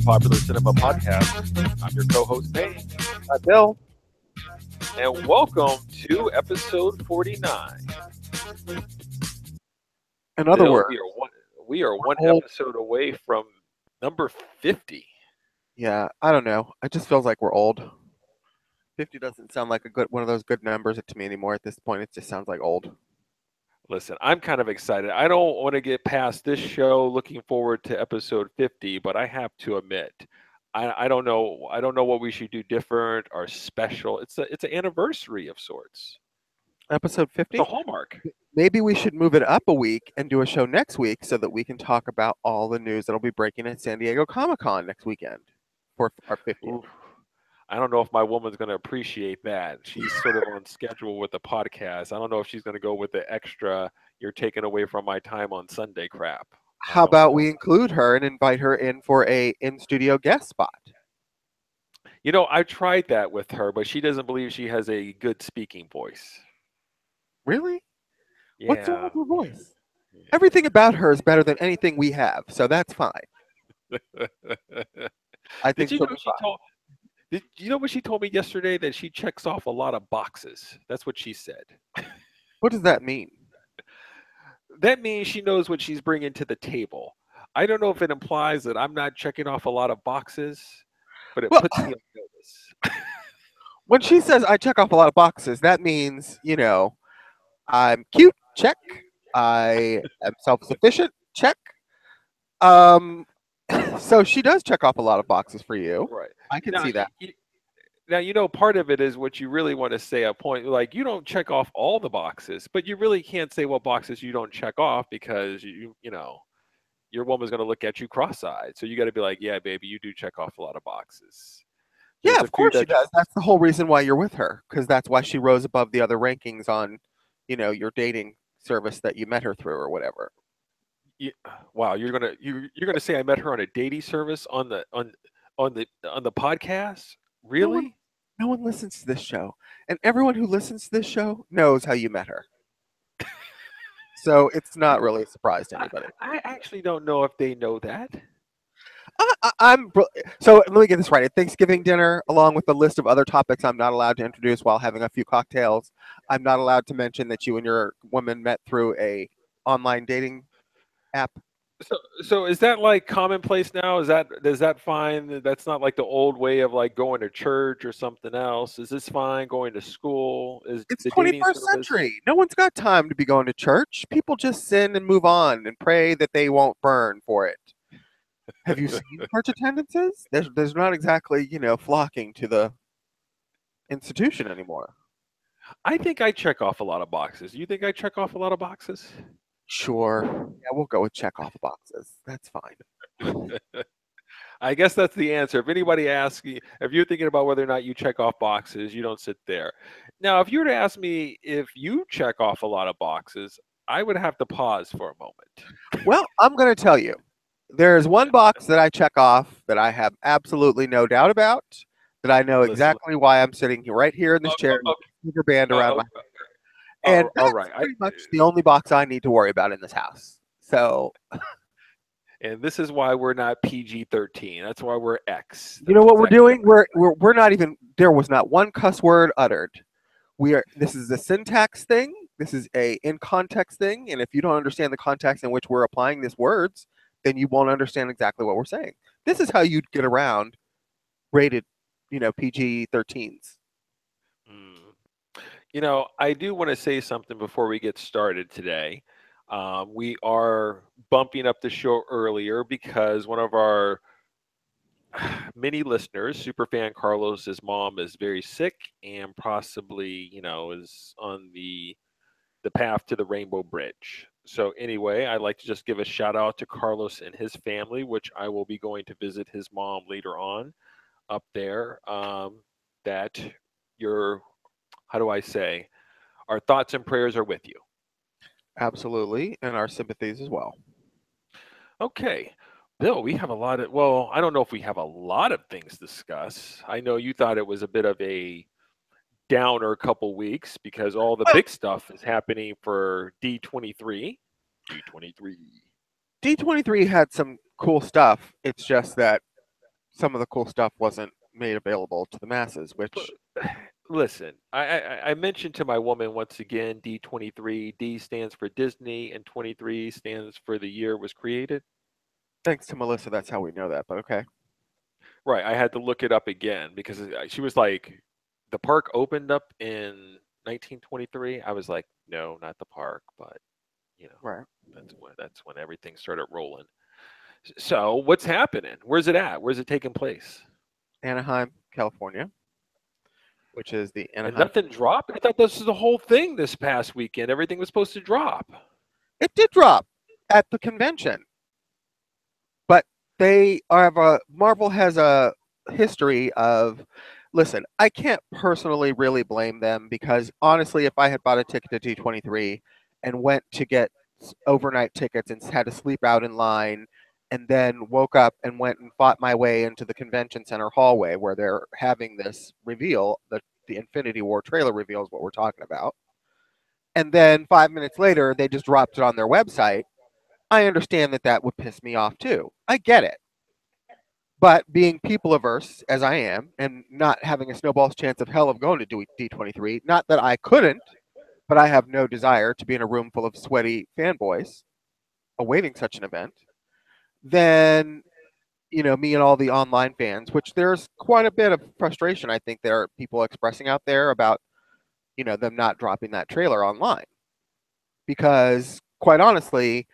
Popular Cinema Podcast. I'm your co-host, Payne, Bill, and welcome to episode 49. in other Bill, words, we are one old. episode away from number 50. Yeah, I don't know. It just feels like we're old. 50 doesn't sound like a good one of those good numbers to me anymore. At this point, it just sounds like old. Listen, I'm kind of excited. I don't want to get past this show looking forward to episode 50, but I have to admit, I don't know. I don't know what we should do different or special. It's an anniversary of sorts. Episode It's a 50? hallmark. Maybe we should move it up a week and do a show next week so that we can talk about all the news that'll be breaking at San Diego Comic-Con next weekend for our 50th. Oof. I don't know if my woman's going to appreciate that. She's sort of on schedule with the podcast. I don't know if she's going to go with the extra "you're taking away from my time on Sunday" crap. I How don't about know. we include her and invite her in for a in-studio guest spot? I tried that with her, but she doesn't believe she has a good speaking voice. Really? What's wrong Yeah. with her voice? Everything about her is better than anything we have, so that's fine. I Did think you she'll know be she fine. told? Did you know what she told me yesterday? That she checks off a lot of boxes. That's what she said. What does that mean? That means she knows what she's bringing to the table. I don't know if it implies that I'm not checking off a lot of boxes, but it Well, puts me on notice. when she says I check off a lot of boxes, that means, I'm cute, check. I am self-sufficient, check. Um, so she does check off a lot of boxes for you. Right. I can Now, see that. part of it is what you really want to say a point. Like, you don't check off all the boxes, but you really can't say what boxes you don't check off because your woman's going to look at you cross-eyed. So you got to be like, yeah, baby, you do check off a lot of boxes. Yeah, There's a of few course she that does. That's the whole reason why you're with her, because that's why she rose above the other rankings on, your dating service that you met her through or whatever. you, wow, you're gonna say I met her on a dating service on the podcast? No one, Really? no one listens to this show, and everyone who listens to this show knows how you met her. So it's not really a surprise to I, anybody. I actually don't know if they know that. So let me get this right. At Thanksgiving dinner, along with a list of other topics I'm not allowed to introduce while having a few cocktails, I'm not allowed to mention that you and your woman met through a online dating app. So is that like commonplace now? Is that fine? That's not like the old way of like going to church or something else. Is this fine going to school? Is It's the dating 21st service? century. No one's got time to be going to church. People just sin and move on and pray that they won't burn for it. Have you seen church attendances? There's not exactly, flocking to the institution anymore. I think I check off a lot of boxes. You think I check off a lot of boxes? Sure. Yeah, we'll go with check off boxes. That's fine. I guess that's the answer. If anybody asks you, if you're thinking about whether or not you check off boxes, you don't sit there. Now, if you were to ask me if you check off a lot of boxes, I would have to pause for a moment. Well, I'm going to tell you. There's one box that I check off that I have absolutely no doubt about, that I know Listen, exactly why I'm sitting right here in this oh, chair oh, with a speaker band around oh, my. And all that's right. pretty much the only box I need to worry about in this house. So, And this is why we're not PG-13. That's why we're X. you know That's what we're exactly. doing? We're not even, there was not one cuss word uttered. This is a syntax thing. This is a in context thing. And if you don't understand the context in which we're applying these words, then you won't understand exactly what we're saying. This is how you'd get around rated, PG-13s. I do want to say something before we get started today. We are bumping up the show earlier because one of our many listeners, superfan Carlos's mom, is very sick and possibly, is on the path to the Rainbow Bridge. So anyway, I'd like to just give a shout out to Carlos and his family, which I will be going to visit his mom later on up there. That your, how do I say, our thoughts and prayers are with you. Absolutely. And our sympathies as well. Okay. Bill, we have a lot of, well, I don't know if we have a lot of things to discuss. I know you thought it was a bit of a downer couple weeks because all the Well, big stuff is happening for D23. D23. D23 had some cool stuff. It's just that some of the cool stuff wasn't made available to the masses, But which listen, I mentioned to my woman once again D23. D stands for Disney, and 23 stands for the year it was created. thanks to Melissa, that's how we know that. But okay, Right, I had to look it up again because she was like, the park opened up in 1923. I was like, no, not the park, but you know, right. that's when everything started rolling. So what's happening? Where's it at? Where's it taking place? Anaheim, California, which is the And Anaheim. nothing dropped. I thought this was the whole thing this past weekend. Everything was supposed to drop. It did drop at the convention, but they have a Marvel has a history of. Listen, I can't personally really blame them because honestly, if I had bought a ticket to D23 and went to get overnight tickets and had to sleep out in line and then woke up and went and fought my way into the convention center hallway where they're having this reveal, the Infinity War trailer reveal is what we're talking about. And then 5 minutes later, they just dropped it on their website. I understand that that would piss me off too. I get it. But being people averse as I am, and not having a snowball's chance of hell of going to do D23, not that I couldn't, but I have no desire to be in a room full of sweaty fanboys awaiting such an event, then me and all the online fans, which there's quite a bit of frustration I think there are people expressing out there about them not dropping that trailer online because quite honestly,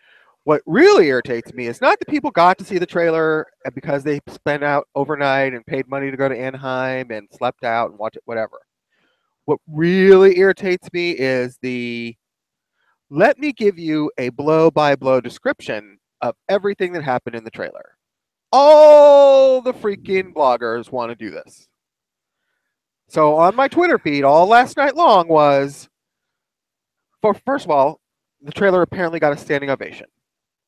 what really irritates me is not that people got to see the trailer because they spent out overnight and paid money to go to Anaheim and slept out and watch it, whatever. What really irritates me is the let me give you a blow by blow description of everything that happened in the trailer. All the freaking bloggers want to do this. So on my Twitter feed all last night long was, first of all, the trailer apparently got a standing ovation.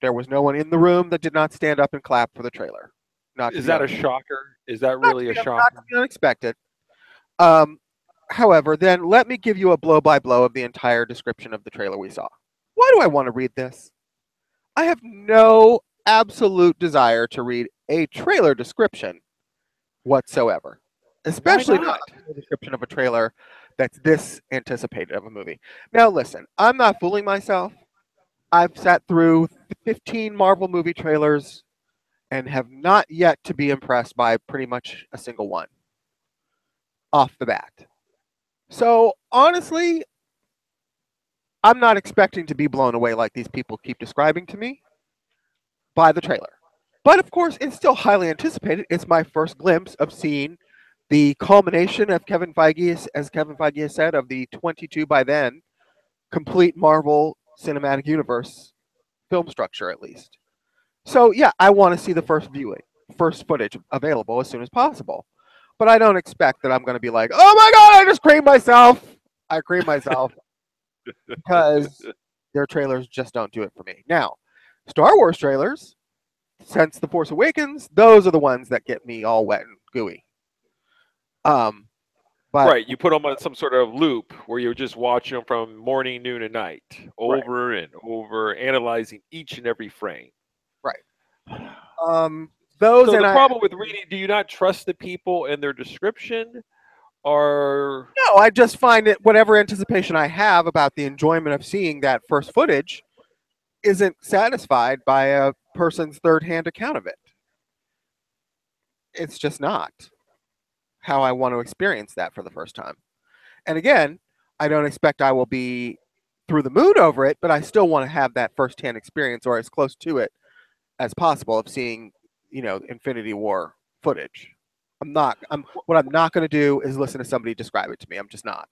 There was no one in the room that did not stand up and clap for the trailer. Not to Is be that a unexpected. shocker? Is that Not to really a be, not to shocker? be unexpected. Um, However, then let me give you a blow by blow of the entire description of the trailer we saw. Why do I want to read this? I have no absolute desire to read a trailer description whatsoever, Why especially not not? a description of a trailer that's this anticipated of a movie. Now, listen, I'm not fooling myself. I've sat through 15 Marvel movie trailers and have not yet to be impressed by pretty much a single one off the bat. So, honestly, I'm not expecting to be blown away like these people keep describing to me by the trailer. But of course, it's still highly anticipated. It's my first glimpse of seeing the culmination of Kevin Feige, as Kevin Feige has said, of the 22 by then complete Marvel Cinematic Universe film structure, at least. So yeah, I want to see the first footage available as soon as possible. But I don't expect that I'm going to be like, oh my god, I just creamed myself. I creamed myself because their trailers just don't do it for me. Now, Star Wars trailers, since The Force Awakens, those are the ones that get me all wet and gooey. Um, but Right, you put them on some sort of loop where you're just watching them from morning, noon, and night, right, over and over, analyzing each and every frame. right. Those So and the I problem with reading, do you not trust the people and their description, or no, I just find that whatever anticipation I have about the enjoyment of seeing that first footage isn't satisfied by a person's third-hand account of it. It's just not how I want to experience that for the first time. And again, I don't expect I will be through the moon over it, but I still want to have that first-hand experience or as close to it as possible of seeing, Infinity War footage. What I'm not going to do is listen to somebody describe it to me. I'm just not.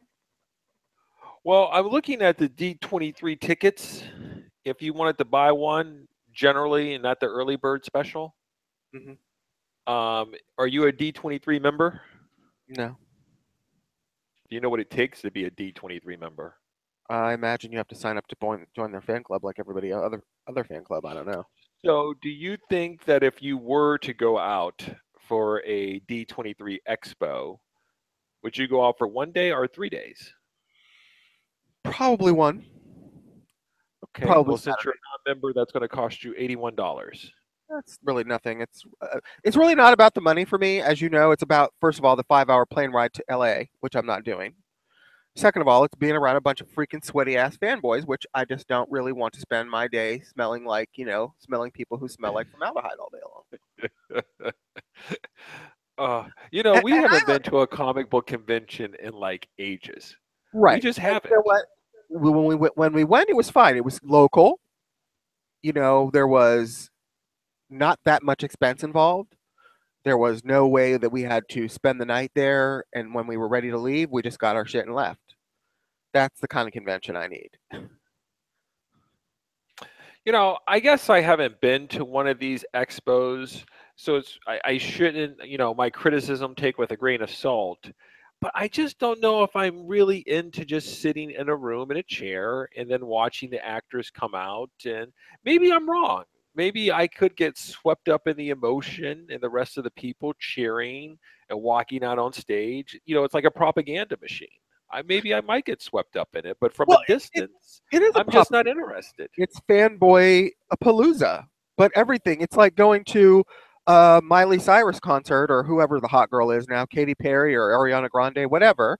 well, I'm looking at the D23 tickets. If you wanted to buy one, generally, and not the early bird special, Hmm. are you a D23 member? No. Do you know what it takes to be a D23 member? I imagine you have to sign up to join their fan club like everybody other fan club. I don't know. So, do you think that if you were to go out for a D23 expo, would you go out for 1 day or 3 days? Probably one. Okay, Probably well, since you're Saturday. a non-member, that's going to cost you $81. That's really nothing. It's really not about the money for me, as you know. It's about, first of all, the 5 hour plane ride to LA, which I'm not doing. Second of all, it's being around a bunch of freaking sweaty ass fanboys, which I just don't really want to spend my day smelling like, smelling people who smell like formaldehyde all day long. We And haven't been to a comic book convention in like ages. We right. just And you know haven't. what? When we went, it was fine. It was local. There was not that much expense involved. There was no way that we had to spend the night there. And when we were ready to leave, we just got our shit and left. That's the kind of convention I need. I guess I haven't been to one of these expos, so I shouldn't, my criticism take with a grain of salt. But I just don't know if I'm really into just sitting in a room in a chair and then watching the actors come out. And maybe I'm wrong. Maybe I could get swept up in the emotion and the rest of the people cheering and walking out on stage. It's like a propaganda machine. Maybe I might get swept up in it, but from a Well, distance, it is a I'm just pop. not interested. It's fanboy palooza, but everything. It's like going to Miley Cyrus concert or whoever the hot girl is now, Katy Perry or Ariana Grande, whatever.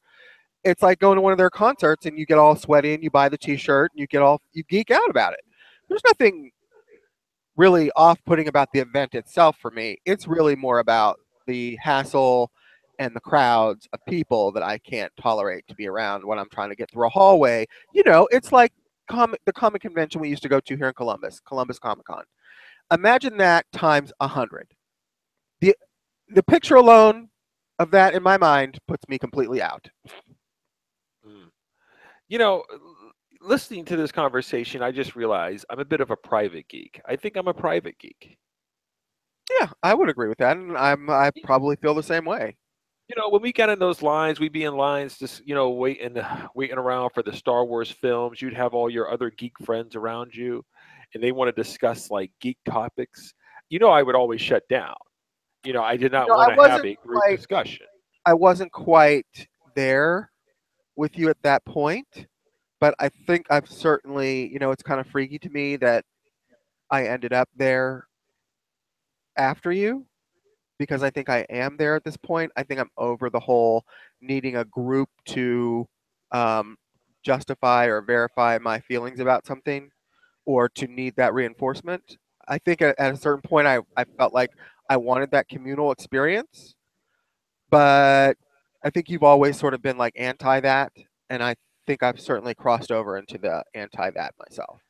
It's like going to one of their concerts and you get all sweaty and you buy the T-shirt and you geek out about it. There's nothing really off-putting about the event itself for me. It's really more about the hassle and the crowds of people that I can't tolerate to be around when I'm trying to get through a hallway. It's like the comic convention we used to go to here in Columbus Comic Con. Imagine that times 100. The the picture alone of that in my mind puts me completely out. Mm. You know, Listening to this conversation, I just realized I'm a bit of a private geek. I think I'm a private geek. Yeah, I would agree with that, and I probably feel the same way. When we got in those lines, we'd be in lines just, waiting around for the Star Wars films. You'd have all your other geek friends around you, and they want to discuss like geek topics. I would always shut down. I did not I want to have wasn't a group quite discussion. I wasn't quite there with you at that point, but I think I've certainly, it's kind of freaky to me that I ended up there after you because I think I am there at this point. I think I'm over the whole needing a group to um, justify or verify my feelings about something or to need that reinforcement. I think at a certain point, I felt like I wanted that communal experience, but I think you've always sort of been like anti that. And I think I've certainly crossed over into the anti that myself.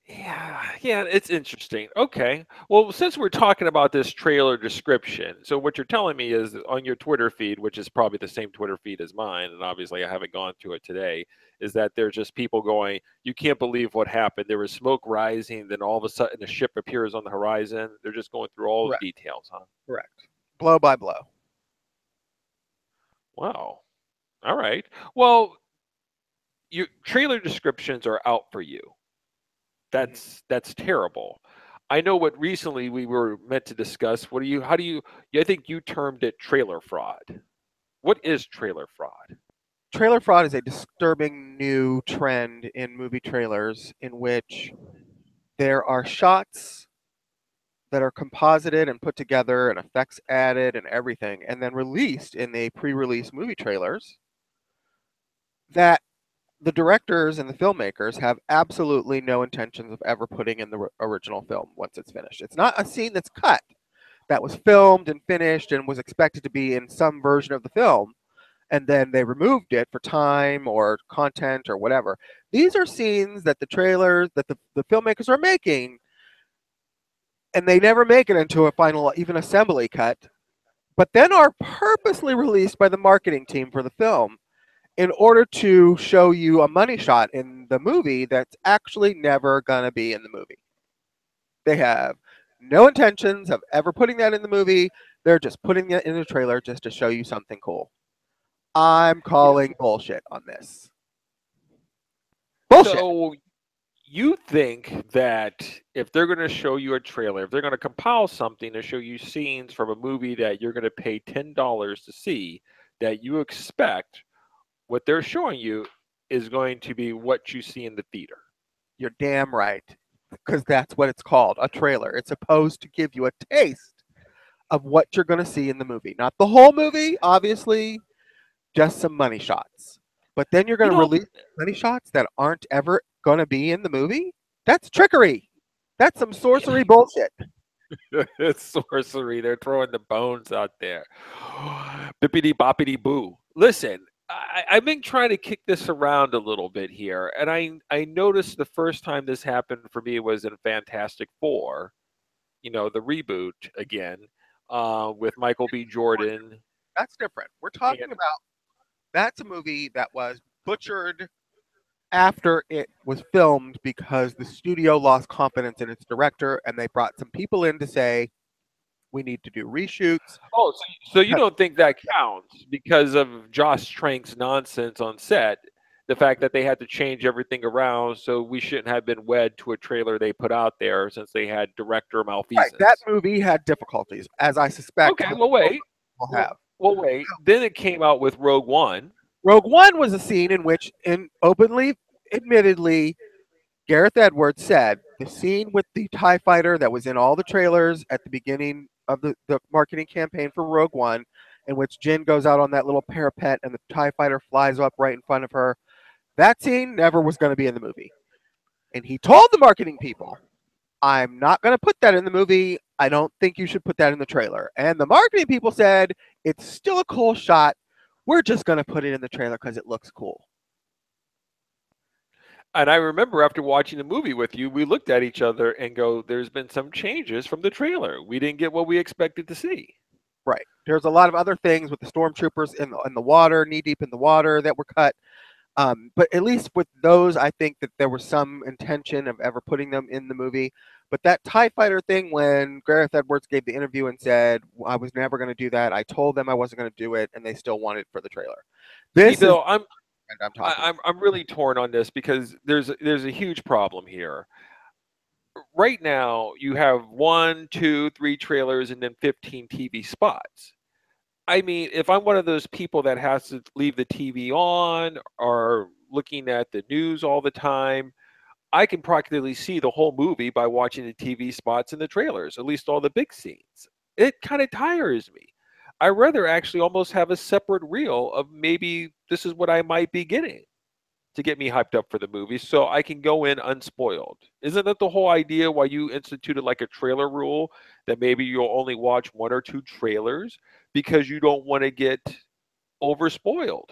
Yeah, it's interesting. Okay. Well, since we're talking about this trailer description, so what you're telling me is that on your Twitter feed, which is probably the same Twitter feed as mine, and obviously I haven't gone to it today, is that there's just people going, you can't believe what happened. There was smoke rising, then all of a sudden a ship appears on the horizon. They're just going through all the Correct. details, huh? Correct. Blow by blow. Wow. All right. Well, your trailer descriptions are out for you. Mhm. That's terrible. I know what recently we were meant to discuss. How do you, I think you termed it trailer fraud. What is trailer fraud? Trailer fraud is a disturbing new trend in movie trailers in which there are shots that are composited and put together and effects added and everything, and then released in the pre release movie trailers that the directors and the filmmakers have absolutely no intentions of ever putting in the original film once it's finished. It's not a scene that's cut, that was filmed and finished and was expected to be in some version of the film, and then they removed it for time or content or whatever. These are scenes that the trailers, that the filmmakers are making, and they never make it into a final, even assembly cut, but then are purposely released by the marketing team for the film in order to show you a money shot in the movie that's actually never going to be in the movie. They have no intentions of ever putting that in the movie. They're just putting it in the trailer just to show you something cool. I'm You know, calling bullshit on this. Bullshit. so you think that if they're going to show you a trailer, if they're going to compile something to show you scenes from a movie that you're going to pay $10 to see, that you expect what they're showing you is going to be what you see in the theater. You're damn right. because that's what it's called, a trailer. It's supposed to give you a taste of what you're going to see in the movie. Not the whole movie, obviously, just some money shots. But then you're You going to know, release money shots that aren't ever going to be in the movie? That's trickery. That's some sorcery bullshit. it's sorcery. They're throwing the bones out there. Bippity boppity boo. Listen, I've been trying to kick this around a little bit here, and I noticed the first time this happened for me was in Fantastic Four, the reboot again, with Michael B. Jordan. That's different. We're talking And, about that's a movie that was butchered after it was filmed because the studio lost confidence in its director and they brought some people in to say we need to do reshoots. oh, so you don't think that counts because of Josh Trank's nonsense on set? The fact that they had to change everything around, so we shouldn't have been wed to a trailer they put out there since they had director Right, malfeasance. that movie had difficulties, as I suspect Okay, most well wait, will well, have. well wait. Then it came out with Rogue One. Rogue One was a scene in which, in openly, admittedly, Gareth Edwards said the scene with the TIE fighter that was in all the trailers at the beginning of the marketing campaign for Rogue One, in which Jyn goes out on that little parapet and the TIE fighter flies up right in front of her. That scene never was going to be in the movie. And he told the marketing people, I'm not going to put that in the movie. I don't think you should put that in the trailer. And the marketing people said, it's still a cool shot. We're just going to put it in the trailer because it looks cool. And I remember after watching the movie with you, we looked at each other and go, there's been some changes from the trailer. We didn't get what we expected to see. Right. There's a lot of other things with the stormtroopers in the water, knee deep in the water, that were cut. But at least with those, I think that there was some intention of ever putting them in the movie. But that TIE fighter thing, when Gareth Edwards gave the interview and said, I was never going to do that. I told them I wasn't going to do it, and they still want it for the trailer. This Bill, is I'm I'm talking. I'm really torn on this because there's a huge problem here. Right now, you have one, two, three trailers and then 15 TV spots. I mean, if I'm one of those people that has to leave the TV on or looking at the news all the time, I can practically see the whole movie by watching the TV spots and the trailers, at least all the big scenes. It kind of tires me. I rather actually almost have a separate reel of maybe this is what I might be getting to get me hyped up for the movie so I can go in unspoiled. Isn't that the whole idea why you instituted like a trailer rule that maybe you'll only watch one or two trailers because you don't want to get overspoiled?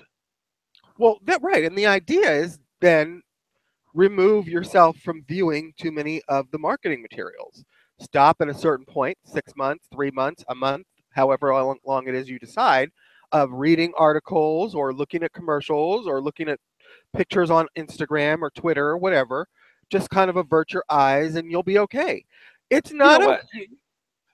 Well, right. And the idea is then remove yourself from viewing too many of the marketing materials. Stop at a certain point, 6 months, 3 months, a month, however long it is you decide, of reading articles or looking at commercials or looking at pictures on Instagram or Twitter or whatever. Just kind of avert your eyes and you'll be okay. It's You know not what?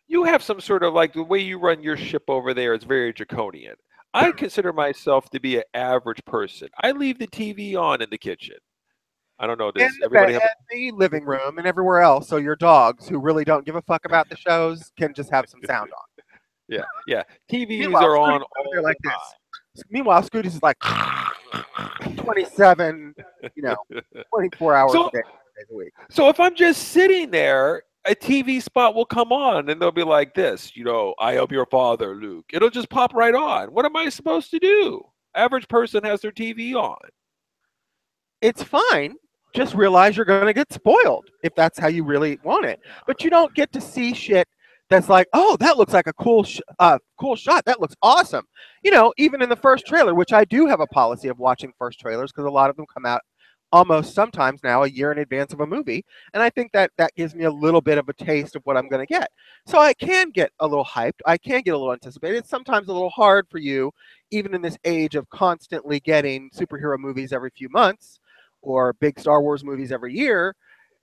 You have some sort of like the way you run your ship over there is very draconian. I consider myself to be an average person. I leave the TV on in the kitchen. I don't know. in Does the everybody bed, have? the living room, and everywhere else. So your dogs, who really don't give a fuck about the shows, can just have some sound on. Yeah, yeah. TVs Meanwhile, are on Scooty's over all there like the time. this. Meanwhile, Scooty's is like 27, 24 hours So a day, 5 days a week. So if I'm just sitting there, a TV spot will come on and they'll be like this, I am your father, Luke. It'll just pop right on. What am I supposed to do? Average person has their TV on. It's fine. Just realize you're going to get spoiled if that's how you really want it. But you don't get to see shit that's like, oh, that looks like a cool shot. That looks awesome. Even in the first trailer, which I do have a policy of watching first trailers because a lot of them come out almost sometimes now a year in advance of a movie. And I think that gives me a little bit of a taste of what I'm going to get. So I can get a little hyped. I can get a little anticipated. It's sometimes a little hard for you, even in this age of constantly getting superhero movies every few months or big Star Wars movies every year.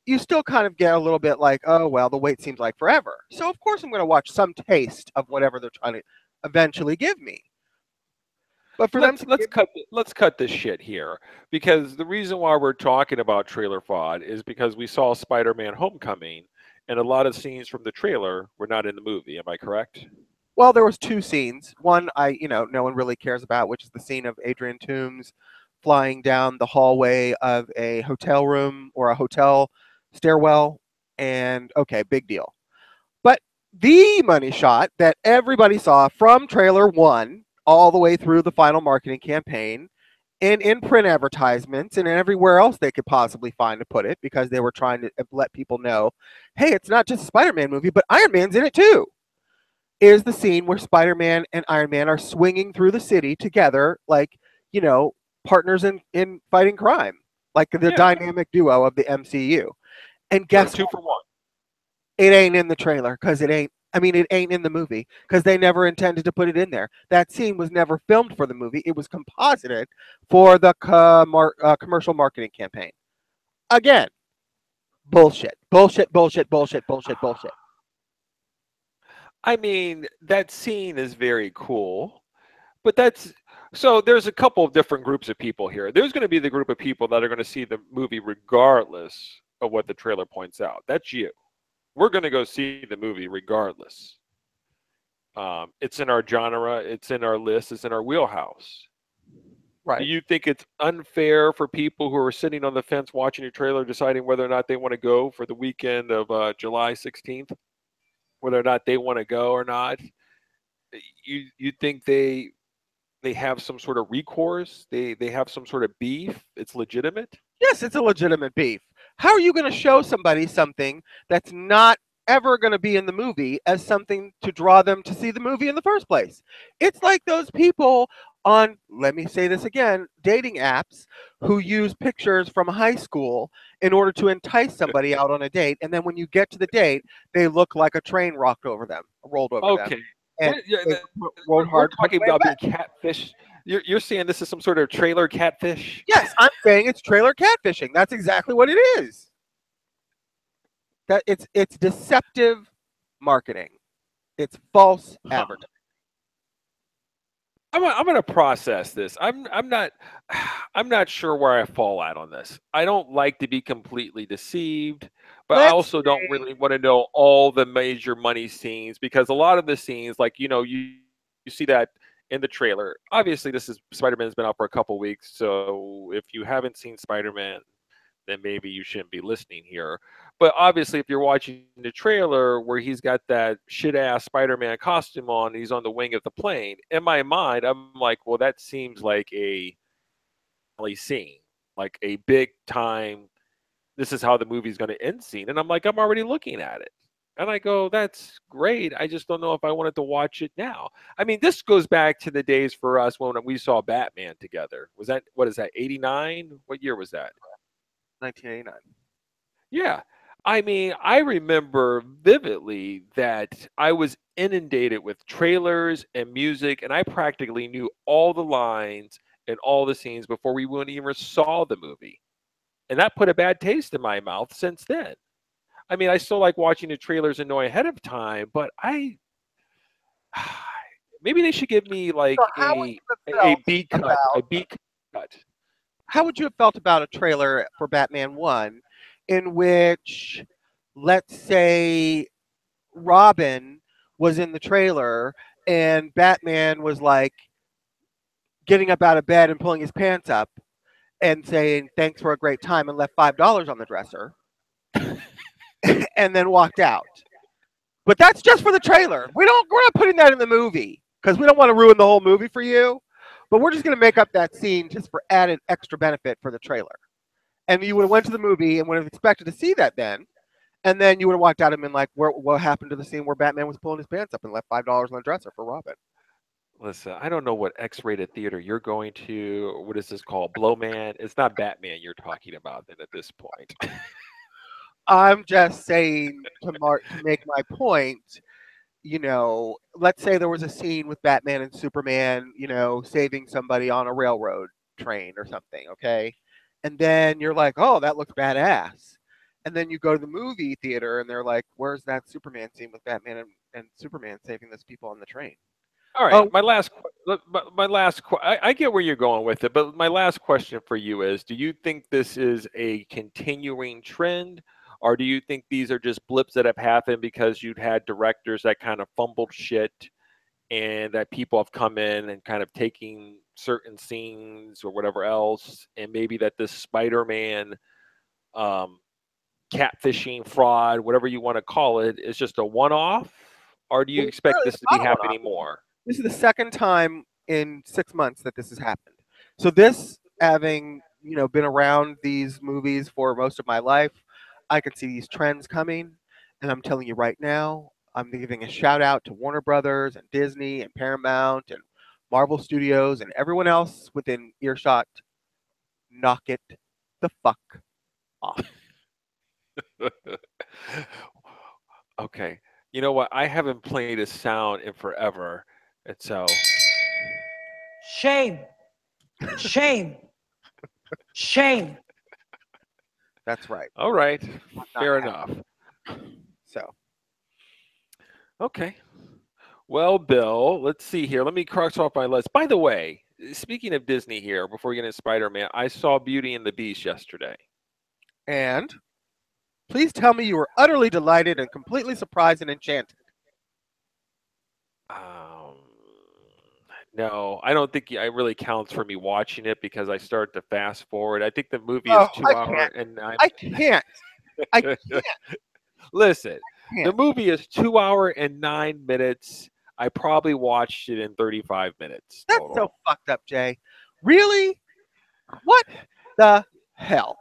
You still kind of get a little bit like, oh, well, the wait seems like forever. So, of course, I'm going to watch some taste of whatever they're trying to eventually give me. But for them to let's cut this shit here because the reason why we're talking about trailer fraud is because we saw Spider-Man: Homecoming and a lot of scenes from the trailer were not in the movie. Am I correct? Well, there was two scenes. One no one really cares about, which is the scene of Adrian Toomes flying down the hallway of a hotel room or a hotel stairwell And okay, big deal. But the money shot that everybody saw from trailer one all the way through the final marketing campaign and in print advertisements and everywhere else they could possibly find to put it, because they were trying to let people know, hey, it's not just a Spider-Man movie, but Iron Man's in it too, is the scene where Spider-Man and Iron Man are swinging through the city together, like, you know, partners in fighting crime, like the Yeah, dynamic duo of the MCU. And sure, guess two what? for one. It ain't in the trailer because it ain't. I mean, it ain't in the movie because they never intended to put it in there. That scene was never filmed for the movie. It was composited for the commercial marketing campaign. Again, bullshit, bullshit, bullshit, bullshit, bullshit, bullshit. I mean, that scene is very cool, but that's so there's a couple of different groups of people here. There's going to be the group of people that are going to see the movie regardless of what the trailer points out. That's you. We're going to go see the movie regardless. It's in our genre, it's in our list, it's in our wheelhouse. Do Right. you think it's unfair for people who are sitting on the fence watching a trailer, deciding whether or not they want to go for the weekend of July 16th, whether or not they want to go or not? You think they have some sort of recourse? They have some sort of beef? It's legitimate? Yes, it's a legitimate beef. How are you going to show somebody something that's not ever going to be in the movie as something to draw them to see the movie in the first place? It's like those people on, let me say this again, dating apps who use pictures from high school in order to entice somebody out on a date. And then when you get to the date, they look like a train rolled over them. Okay. And Yeah, they rode we're hard to put talking away about wet. being catfish. You're saying this is some sort of trailer catfish? Yes, I'm saying it's trailer catfishing. That's exactly what it is. That it's deceptive marketing. It's false Huh. advertising. I'm gonna process this. I'm not I'm not sure where I fall out on this. I don't like to be completely deceived, but I Let's also don't really want to know all the major money scenes, because a lot of the scenes, like you see that in the trailer. Obviously, this is Spider-Man's been out for a couple weeks, so if you haven't seen Spider-Man, then maybe you shouldn't be listening here. But obviously, if you're watching the trailer where he's got that shit ass Spider Man costume on, he's on the wing of the plane, in my mind, I'm like, well, that seems like a scene, like a big time, this is how the movie's going to end scene. And I'm like, I'm already looking at it. And I go, that's great. I just don't know if I wanted to watch it now. I mean, this goes back to the days for us when we saw Batman together. Was that, what is that, 89? What year was that? 1989. Yeah. I mean, I remember vividly that I was inundated with trailers and music, and I practically knew all the lines and all the scenes before we even saw the movie. And that put a bad taste in my mouth since then. I mean, I still like watching the trailers and know ahead of time, but I maybe they should give me So like how would you have a felt B cut, a about B cut. how would you have felt about a trailer for Batman One, in which, let's say, Robin was in the trailer and Batman was like getting up out of bed and pulling his pants up and saying thanks for a great time and left $5 on the dresser and then walked out. But that's just for the trailer. We're not putting that in the movie because we don't want to ruin the whole movie for you. But we're just going to make up that scene just for added extra benefit for the trailer. And you would have went to the movie and would have expected to see that then. And then you would have walked out and been like, what happened to the scene where Batman was pulling his pants up and left $5 on the dresser for Robin? Listen, I don't know what X-rated theater you're going to. What is this called? Blowman? It's not Batman you're talking about then at this point. I'm just saying to make my point. Let's say there was a scene with Batman and Superman, saving somebody on a railroad train or something, okay? And then you're like, oh, that looks badass. And then you go to the movie theater and they're like, where's that Superman scene with Batman and Superman saving those people on the train? All right, Oh, I get where you're going with it, but my last question for you is: do you think this is a continuing trend, or do you think these are just blips that have happened because you've had directors that kind of fumbled shit, and that people have come in and kind of taking certain scenes or whatever else, and maybe that this Spider-Man um, catfishing, fraud, whatever you want to call it, is just a one-off, or do you Well, expect really, this it's to be not a one-off. happening more? This is the second time in 6 months that this has happened. So this, having been around these movies for most of my life, I can see these trends coming, and I'm telling you right now, I'm giving a shout out to Warner Brothers and Disney and Paramount and Marvel Studios and everyone else within earshot. Knock it the fuck off. Okay. You know what? I haven't played a sound in forever, and so Shame. Shame. Shame. That's right. all right, Not fair happy. enough. So Okay. Well, Bill, let's see here. Let me cross off my list. By the way, speaking of Disney here, before we get into Spider-Man, I saw Beauty and the Beast yesterday. and please tell me you were utterly delighted and completely surprised and enchanted. Um, no, I don't think it really counts for me watching it because I start to fast forward. I think the movie is Oh, two I hour can't. and nine. I can't. I can't. Listen, the Can't. movie is 2 hour and 9 minutes. I probably watched it in 35 minutes That's total. so fucked up, Jay. Really? What the hell?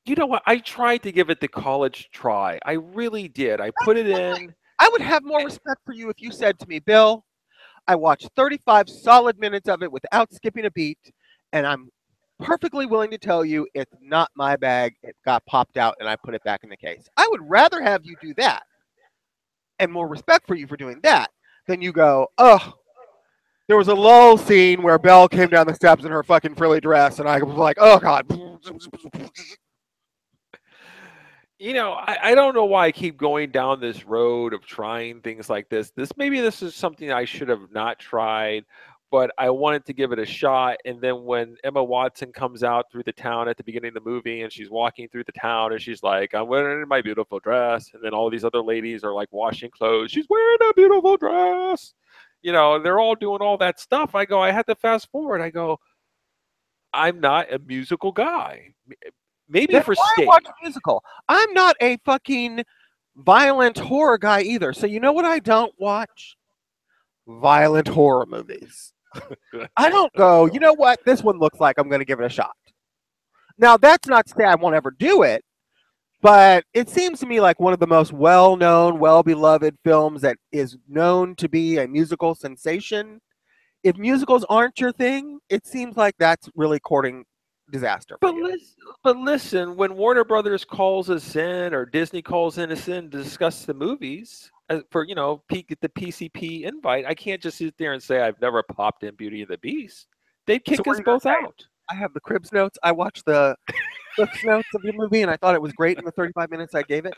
You know what? I tried to give it the college try. I really did. I put it in. I would have more respect for you if you said to me, Bill, I watched 35 solid minutes of it without skipping a beat, and I'm perfectly willing to tell you it's not my bag. It got popped out and I put it back in the case. I would rather have you do that and more respect for you for doing that than you go, oh, there was a lull scene where Belle came down the steps in her fucking frilly dress, and I was like, oh, God. You know, I don't know why I keep going down this road of trying things like this. Maybe this is something I should have not tried, but I wanted to give it a shot. And then when Emma Watson comes out through the town at the beginning of the movie, and she's walking through the town, and she's like, "I'm wearing my beautiful dress," and then all these other ladies are like washing clothes. She's wearing a beautiful dress. You know, they're all doing all that stuff. I had to fast forward. I go, I'm not a musical guy. Maybe Then for why stage. watch a musical? I'm not a fucking violent horror guy either. So you know what I don't watch? Violent horror movies. I don't go, you know what? This one looks like I'm going to give it a shot. Now, that's not to say I won't ever do it, but it seems to me like one of the most well known, well beloved films that is known to be a musical sensation. If musicals aren't your thing, it seems like that's really courting disaster for But you. listen, when Warner Brothers calls us in or Disney calls us in to discuss the movies for get the PCP invite, I can't just sit there and say I've never popped in Beauty and the Beast. They'd So kick what are us you going to both say? out. I have the Cribs notes. I watched the Cliffs notes of the movie, and I thought it was great in the 35 minutes I gave it.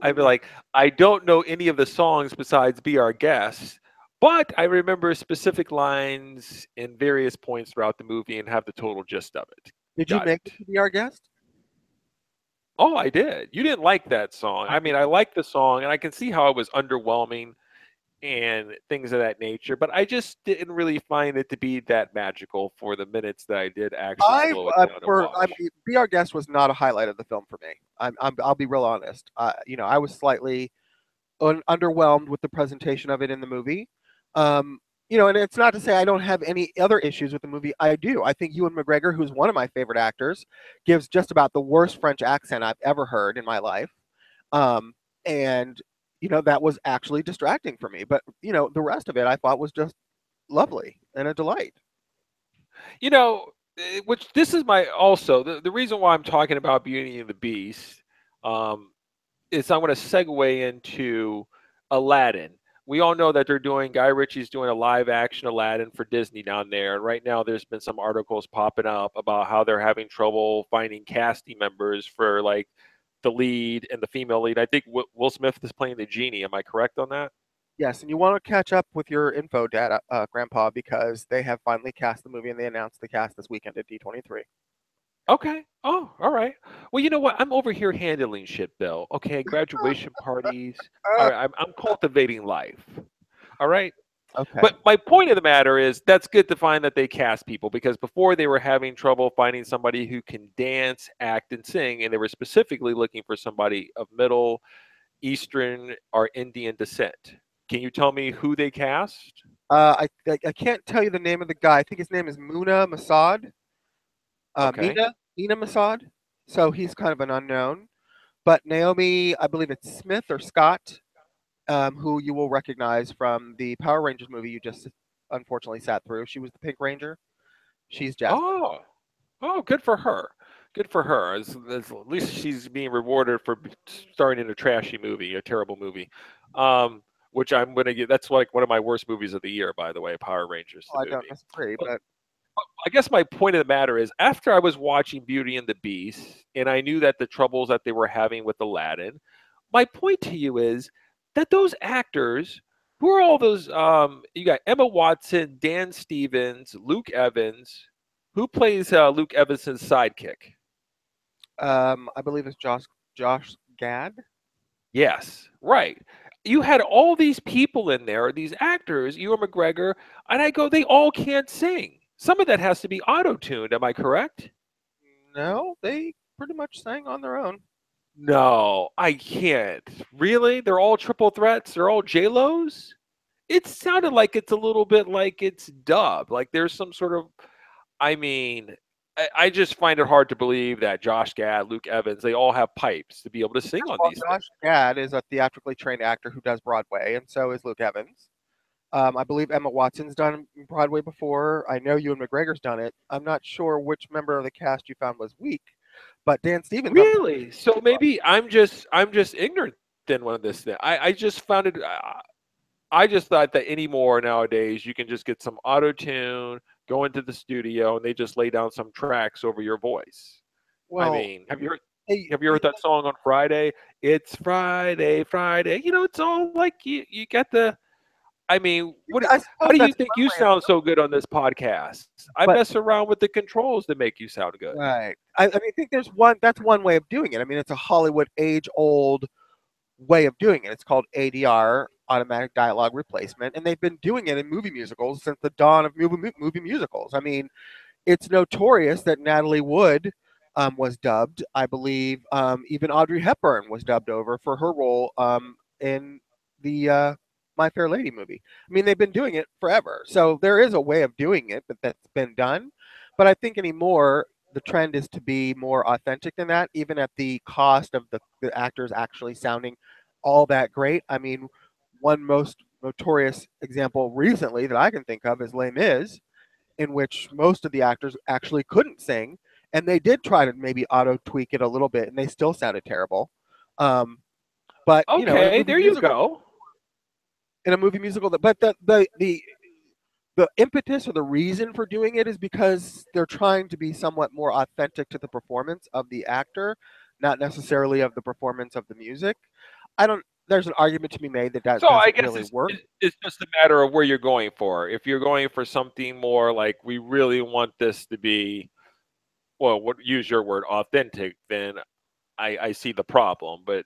I'd be like, I don't know any of the songs besides "Be Our Guest," but I remember specific lines in various points throughout the movie and have the total gist of it. Did you Got make it. it to be our guest? Oh, I did. You didn't like that song. I mean, I liked the song, and I can see how it was underwhelming and things of that nature, but I just didn't really find it to be that magical for the minutes that I did actually I slow it down and for I watch. mean, Be Our Guest was not a highlight of the film for me. I'll be real honest. I was slightly underwhelmed with the presentation of it in the movie. Um, and it's not to say I don't have any other issues with the movie. I do. I think Ewan McGregor, who's one of my favorite actors, gives just about the worst French accent I've ever heard in my life. And that was actually distracting for me. But the rest of it I thought was just lovely and a delight. You know, which this is my also the reason why I'm talking about Beauty and the Beast um, is I'm going to segue into Aladdin. We all know that they're doing Guy Ritchie's doing a live action Aladdin for Disney down there, and right now there's been some articles popping up about how they're having trouble finding casting members for like the lead and the female lead. I think Will Smith is playing the genie. Am I correct on that? Yes, and you want to catch up with your info data, Grandpa, because they have finally cast the movie and they announced the cast this weekend at D23. Okay. Oh, all right. Well, you know what? I'm over here handling shit, Bill. Okay, graduation parties. All right, I'm cultivating life. All right. Okay. But my point of the matter is that's good to find that they cast people because before they were having trouble finding somebody who can dance, act, and sing, and they were specifically looking for somebody of Middle Eastern or Indian descent. Can you tell me who they cast? I can't tell you the name of the guy. I think his name is Muna Masad. Okay. Mina Masad. So he's kind of an unknown. But Naomi, I believe it's Smith or Scott, who you will recognize from the Power Rangers movie you just unfortunately sat through. She was the Pink Ranger. She's Jasmine. Oh, oh, good for her. Good for her. At least she's being rewarded for starring in a trashy movie, a terrible movie. Which I'm gonna get. That's like one of my worst movies of the year, by the way. Power Rangers, Well, the I don't movie. disagree, But but I guess my point of the matter is, after I was watching Beauty and the Beast, and I knew that the troubles that they were having with Aladdin, my point to you is that those actors, who are all those? You got Emma Watson, Dan Stevens, Luke Evans. Who plays Luke Evans's sidekick? I believe it's Josh Gad. Yes, right. You had all these people in there, these actors, Ewan McGregor, and I go, they all can't sing. Some of that has to be auto-tuned. Am I correct? No, they pretty much sang on their own. No, I can't. Really? They're all triple threats? They're all J-Los? It sounded like it's a little bit like it's dubbed. Like there's some sort of, I mean, I just find it hard to believe that Josh Gad, Luke Evans, they all have pipes to be able to sing on Well, these things. Josh Gad is a theatrically trained actor who does Broadway, and so is Luke Evans. I believe Emma Watson's done Broadway before. I know Ewan McGregor's done it. I'm not sure which member of the cast you found was weak, but Dan Stevens. Really? So maybe I'm just ignorant than one of this thing. I just found it. I just thought that anymore nowadays you can just get some auto tune, go into the studio, and they just lay down some tracks over your voice. I Well, mean, have you heard? hey, Have you heard that song on Friday? It's Friday, Friday. You know, it's all like you get the. I mean, I how suppose do you that's think one you way of sound so good on this podcast? I but mess around with the controls to make you sound good. right. I think there's one. That's one way of doing it. I mean, it's a Hollywood age-old way of doing it. It's called ADR, automatic dialogue replacement, and they've been doing it in movie musicals since the dawn of movie musicals. I mean, it's notorious that Natalie Wood was dubbed. I believe even Audrey Hepburn was dubbed over for her role in the My Fair Lady movie. I mean, they've been doing it forever. So there is a way of doing it that's been done. But I think anymore, the trend is to be more authentic than that, even at the cost of the actors actually sounding all that great. I mean, one most notorious example recently that I can think of is Les Mis, in which most of the actors actually couldn't sing, and they did try to maybe auto tweak it a little bit, and they still sounded terrible. Um, but you know, Okay, there you go. in a movie musical, but the impetus or the reason for doing it is because they're trying to be somewhat more authentic to the performance of the actor, not necessarily of the performance of the music. I don't. There's an argument to be made that that So I doesn't guess really work. it's just a matter of where you're going for. If you're going for something more like we really want this to be, well, what use your word authentic, then I see the problem. But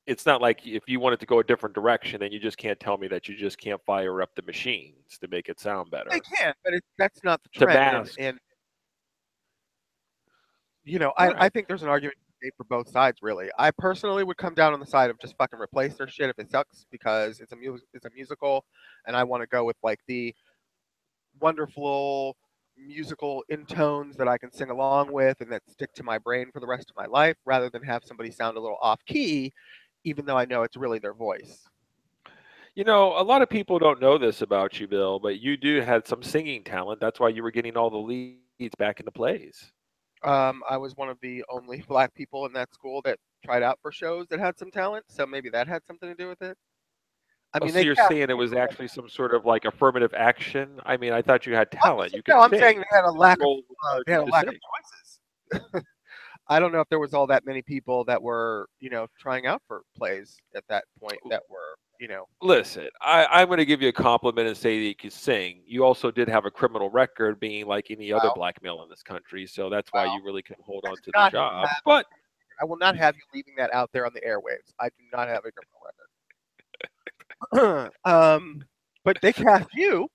it's not like if you wanted to go a different direction, then you just can't tell me that you just can't fire up the machines to make it sound They better can, but that's not the to trend. mask. And you know, All I right. think there's an argument to be made for both sides, really. I personally would come down on the side of just fucking replace their shit if it sucks because it's a musical, and I want to go with like the wonderful musical intones that I can sing along with and that stick to my brain for the rest of my life, rather than have somebody sound a little off key, even though I know it's really their voice. You know, a lot of people don't know this about you, Bill, but you do have some singing talent. That's why you were getting all the leads back in the plays. I was one of the only black people in that school that tried out for shows that had some talent, so maybe that had something to do with it. I Oh, mean, so they you're cast. saying it was actually some sort of like affirmative action? I mean, I thought you had talent. You could No, I'm sing. saying they had a lack of Roles required they you had a to lack of sing. choices. I don't know if there was all that many people that were, trying out for plays at that point that were, Listen, I'm going to give you a compliment and say that you can sing. You also did have a criminal record, being like any other wow, black male in this country, so that's why wow. you really couldn't hold I on do to the not job. have But I will not have you leaving that out there on the airwaves. I do not have a criminal record. But but they cast you,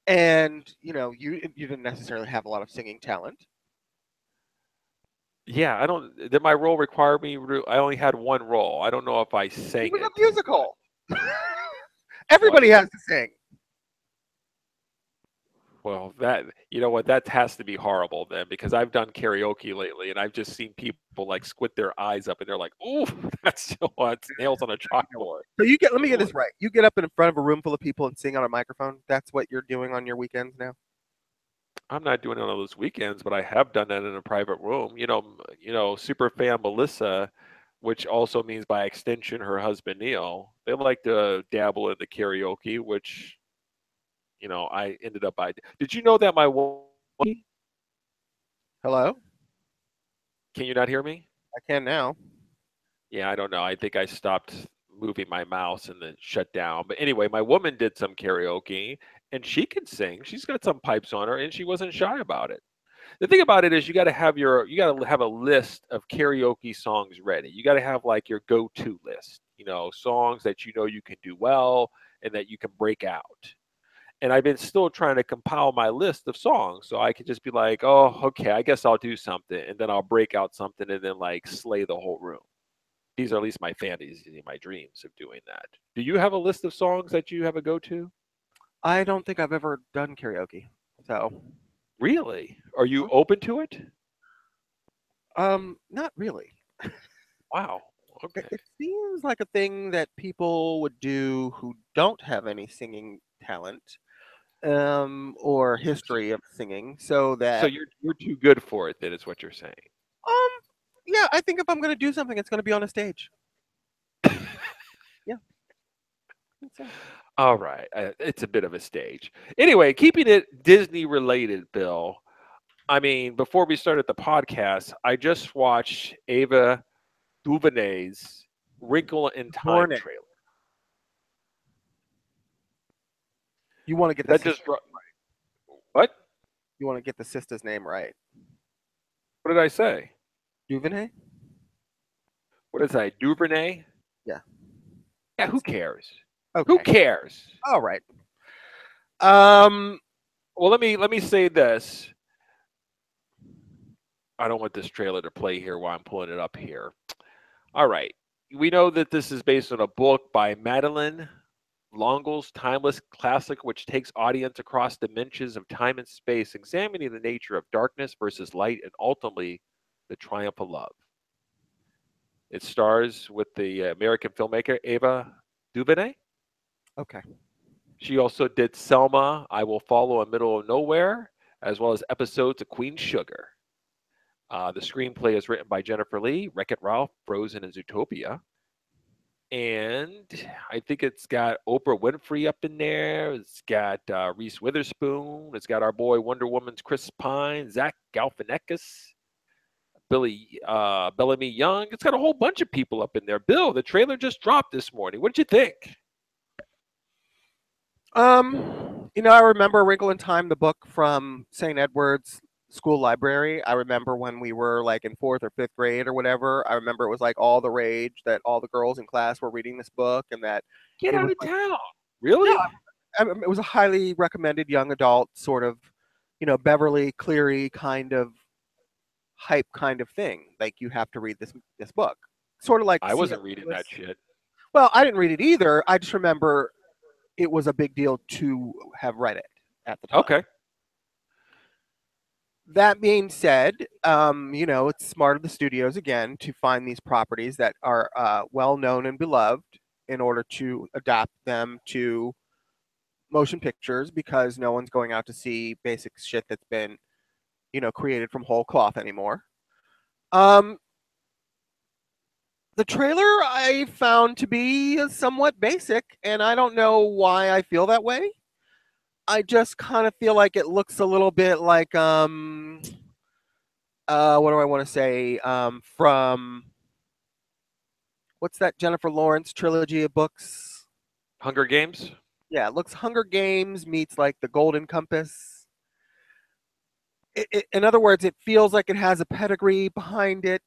and you didn't necessarily have a lot of singing talent. Yeah, I don't. Did my role require me? I only had one role. I don't know if I sang It was it. a musical. Everybody has to sing. Well, that you know what, that has to be horrible then, because I've done karaoke lately, and I've just seen people like squint their eyes up, and they're like, "Ooh, that's it's nails on a chalkboard." So let me get this right. You get up in front of a room full of people and sing on a microphone. That's what you're doing on your weekends now. I'm not doing it on those weekends, but I have done that in a private room. Super fan Melissa, which also means by extension her husband Neil. They like to dabble in the karaoke, which I ended up by. Did you know that my wife? Hello, Can you not hear me? I can now. Yeah, I don't know. I think I stopped moving my mouse and then shut down. But anyway, my woman did some karaoke and she can sing. She's got some pipes on her and she wasn't shy about it. The thing about it is you got to have a list of karaoke songs ready. You got to have like your go-to list, songs that you can do well and that you can break out. And I've been still trying to compile my list of songs so I could just be like, "Oh, okay, I guess I'll do something." And then I'll break out something and then like slay the whole room. These are at least my fantasies and my dreams of doing that. Do you have a list of songs that you have a go-to? I don't think I've ever done karaoke. So, Really? Are you open to it? not really. Wow. It, Okay. it seems like a thing that people would do who don't have any singing talent, or history of singing, so So that, you're too good for it, then is what you're saying. um, yeah, I think if I'm going to do something, it's going to be on a stage. Yeah, I think so. All right. It's a bit of a stage. Anyway, keeping it Disney related, Bill. I mean, before we started the podcast, I just watched Ava DuVernay's Wrinkle in Time Morning. trailer. You want to get That just what? you want to get the sister's name right. What did I say? Duvernay? What did I say? Duvernay? Yeah. Yeah, who cares? Okay. Who cares? All right. Um, Well, let me say this. I don't want this trailer to play here while I'm pulling it up here. All right. We know that this is based on a book by Madeline L'Engle's timeless classic, which takes audience across dimensions of time and space, examining the nature of darkness versus light and ultimately the triumph of love. It stars with the American filmmaker Ava DuVernay. okay. She also did Selma, I Will Follow in Middle of Nowhere, as well as episodes of Queen Sugar. The screenplay is written by Jennifer Lee, Wreck-It Ralph, Frozen, and Zootopia. And I think it's got Oprah Winfrey up in there. It's got Reese Witherspoon. It's got our boy Wonder Woman's Chris Pine, Zach Galifianakis, Bellamy Young. It's got a whole bunch of people up in there. Bill, the trailer just dropped this morning. What did you think? I remember Wrinkle in Time, the book from St. Edward's School Library. I remember when we were like in fourth or fifth grade or whatever. I remember it was like all the rage that all the girls in class were reading this book, and that Get it out was of like, town. Really? it was a highly recommended young adult sort of, Beverly Cleary kind of hype kind of thing. Like, you have to read this book, sort of like I wasn't C.S. reading Lewis. that shit. Well, I didn't read it either. I just remember it was a big deal to have read it at the time. Okay. That being said, it's smart of the studios again to find these properties that are well known and beloved in order to adapt them to motion pictures, because no one's going out to see basic shit that's been, created from whole cloth anymore. The trailer I found to be somewhat basic, and I don't know why I feel that way. I just kind of feel like it looks a little bit like what do I want to say? From what's that Jennifer Lawrence trilogy of books? Hunger Games? Yeah, it looks Hunger Games meets like the Golden Compass. In other words, it feels like it has a pedigree behind it,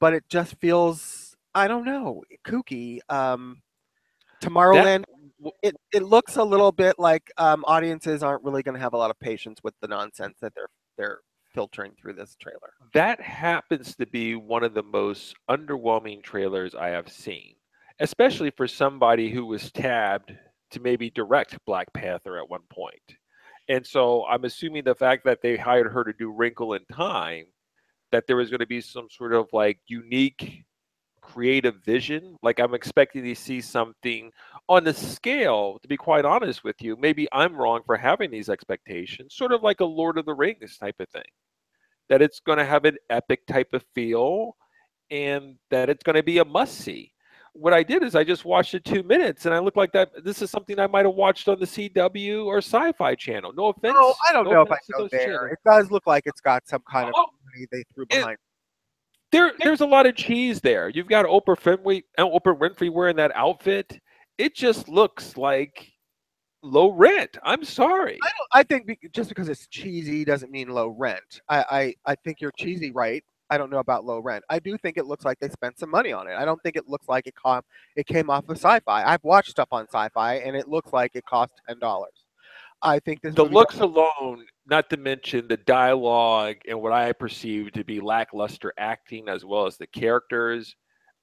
but it just feels, I don't know, kooky. Tomorrowland it looks a little bit like audiences aren't really going to have a lot of patience with the nonsense that they're filtering through this trailer. That happens to be one of the most underwhelming trailers I have seen, especially for somebody who was tabbed to maybe direct Black Panther at one point. And so I'm assuming the fact that they hired her to do Wrinkle in Time, that there was going to be some sort of like unique creative vision. Like I'm expecting to see something on the scale, to be quite honest with you. Maybe I'm wrong for having these expectations, sort of like a Lord of the Rings type of thing, that it's going to have an epic type of feel and that it's going to be a must see. What I did is I just watched it 2 minutes and I looked like that. This is something I might have watched on the CW or Sci Fi channel. No offense. Oh, I don't no know if I offense to go those there. channels. It does look like it's got some kind of Oh, money they threw it, behind. there's a lot of cheese there. You've got Oprah Winfrey wearing that outfit. It just looks like low rent. I'm sorry. I think just because it's cheesy doesn't mean low rent. I think you're cheesy, right? I don't know about low rent. I do think it looks like they spent some money on it. I don't think it looks like it came off of Sci-Fi. I've watched stuff on Sci-Fi, and it looks like it cost $10. I think this The movie. looks alone, not to mention the dialogue and what I perceive to be lackluster acting as well as the characters.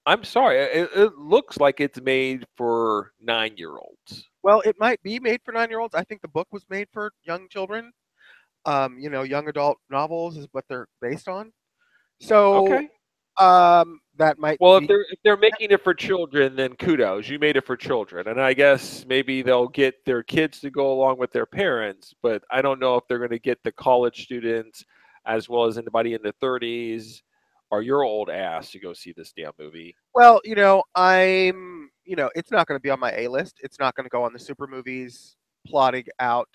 I'm sorry, it looks like it's made for 9-year-olds. Well, it might be made for 9-year-olds. I think the book was made for young children. Young adult novels is what they're based on. So Okay. that might Well, be. if they're making it for children, then kudos, you made it for children. And I guess maybe they'll get their kids to go along with their parents, but I don't know if they're going to get the college students as well as anybody in the 30s or your old ass to go see this damn movie. Well, it's not going to be on my A list. It's not going to go on the super movies plotting out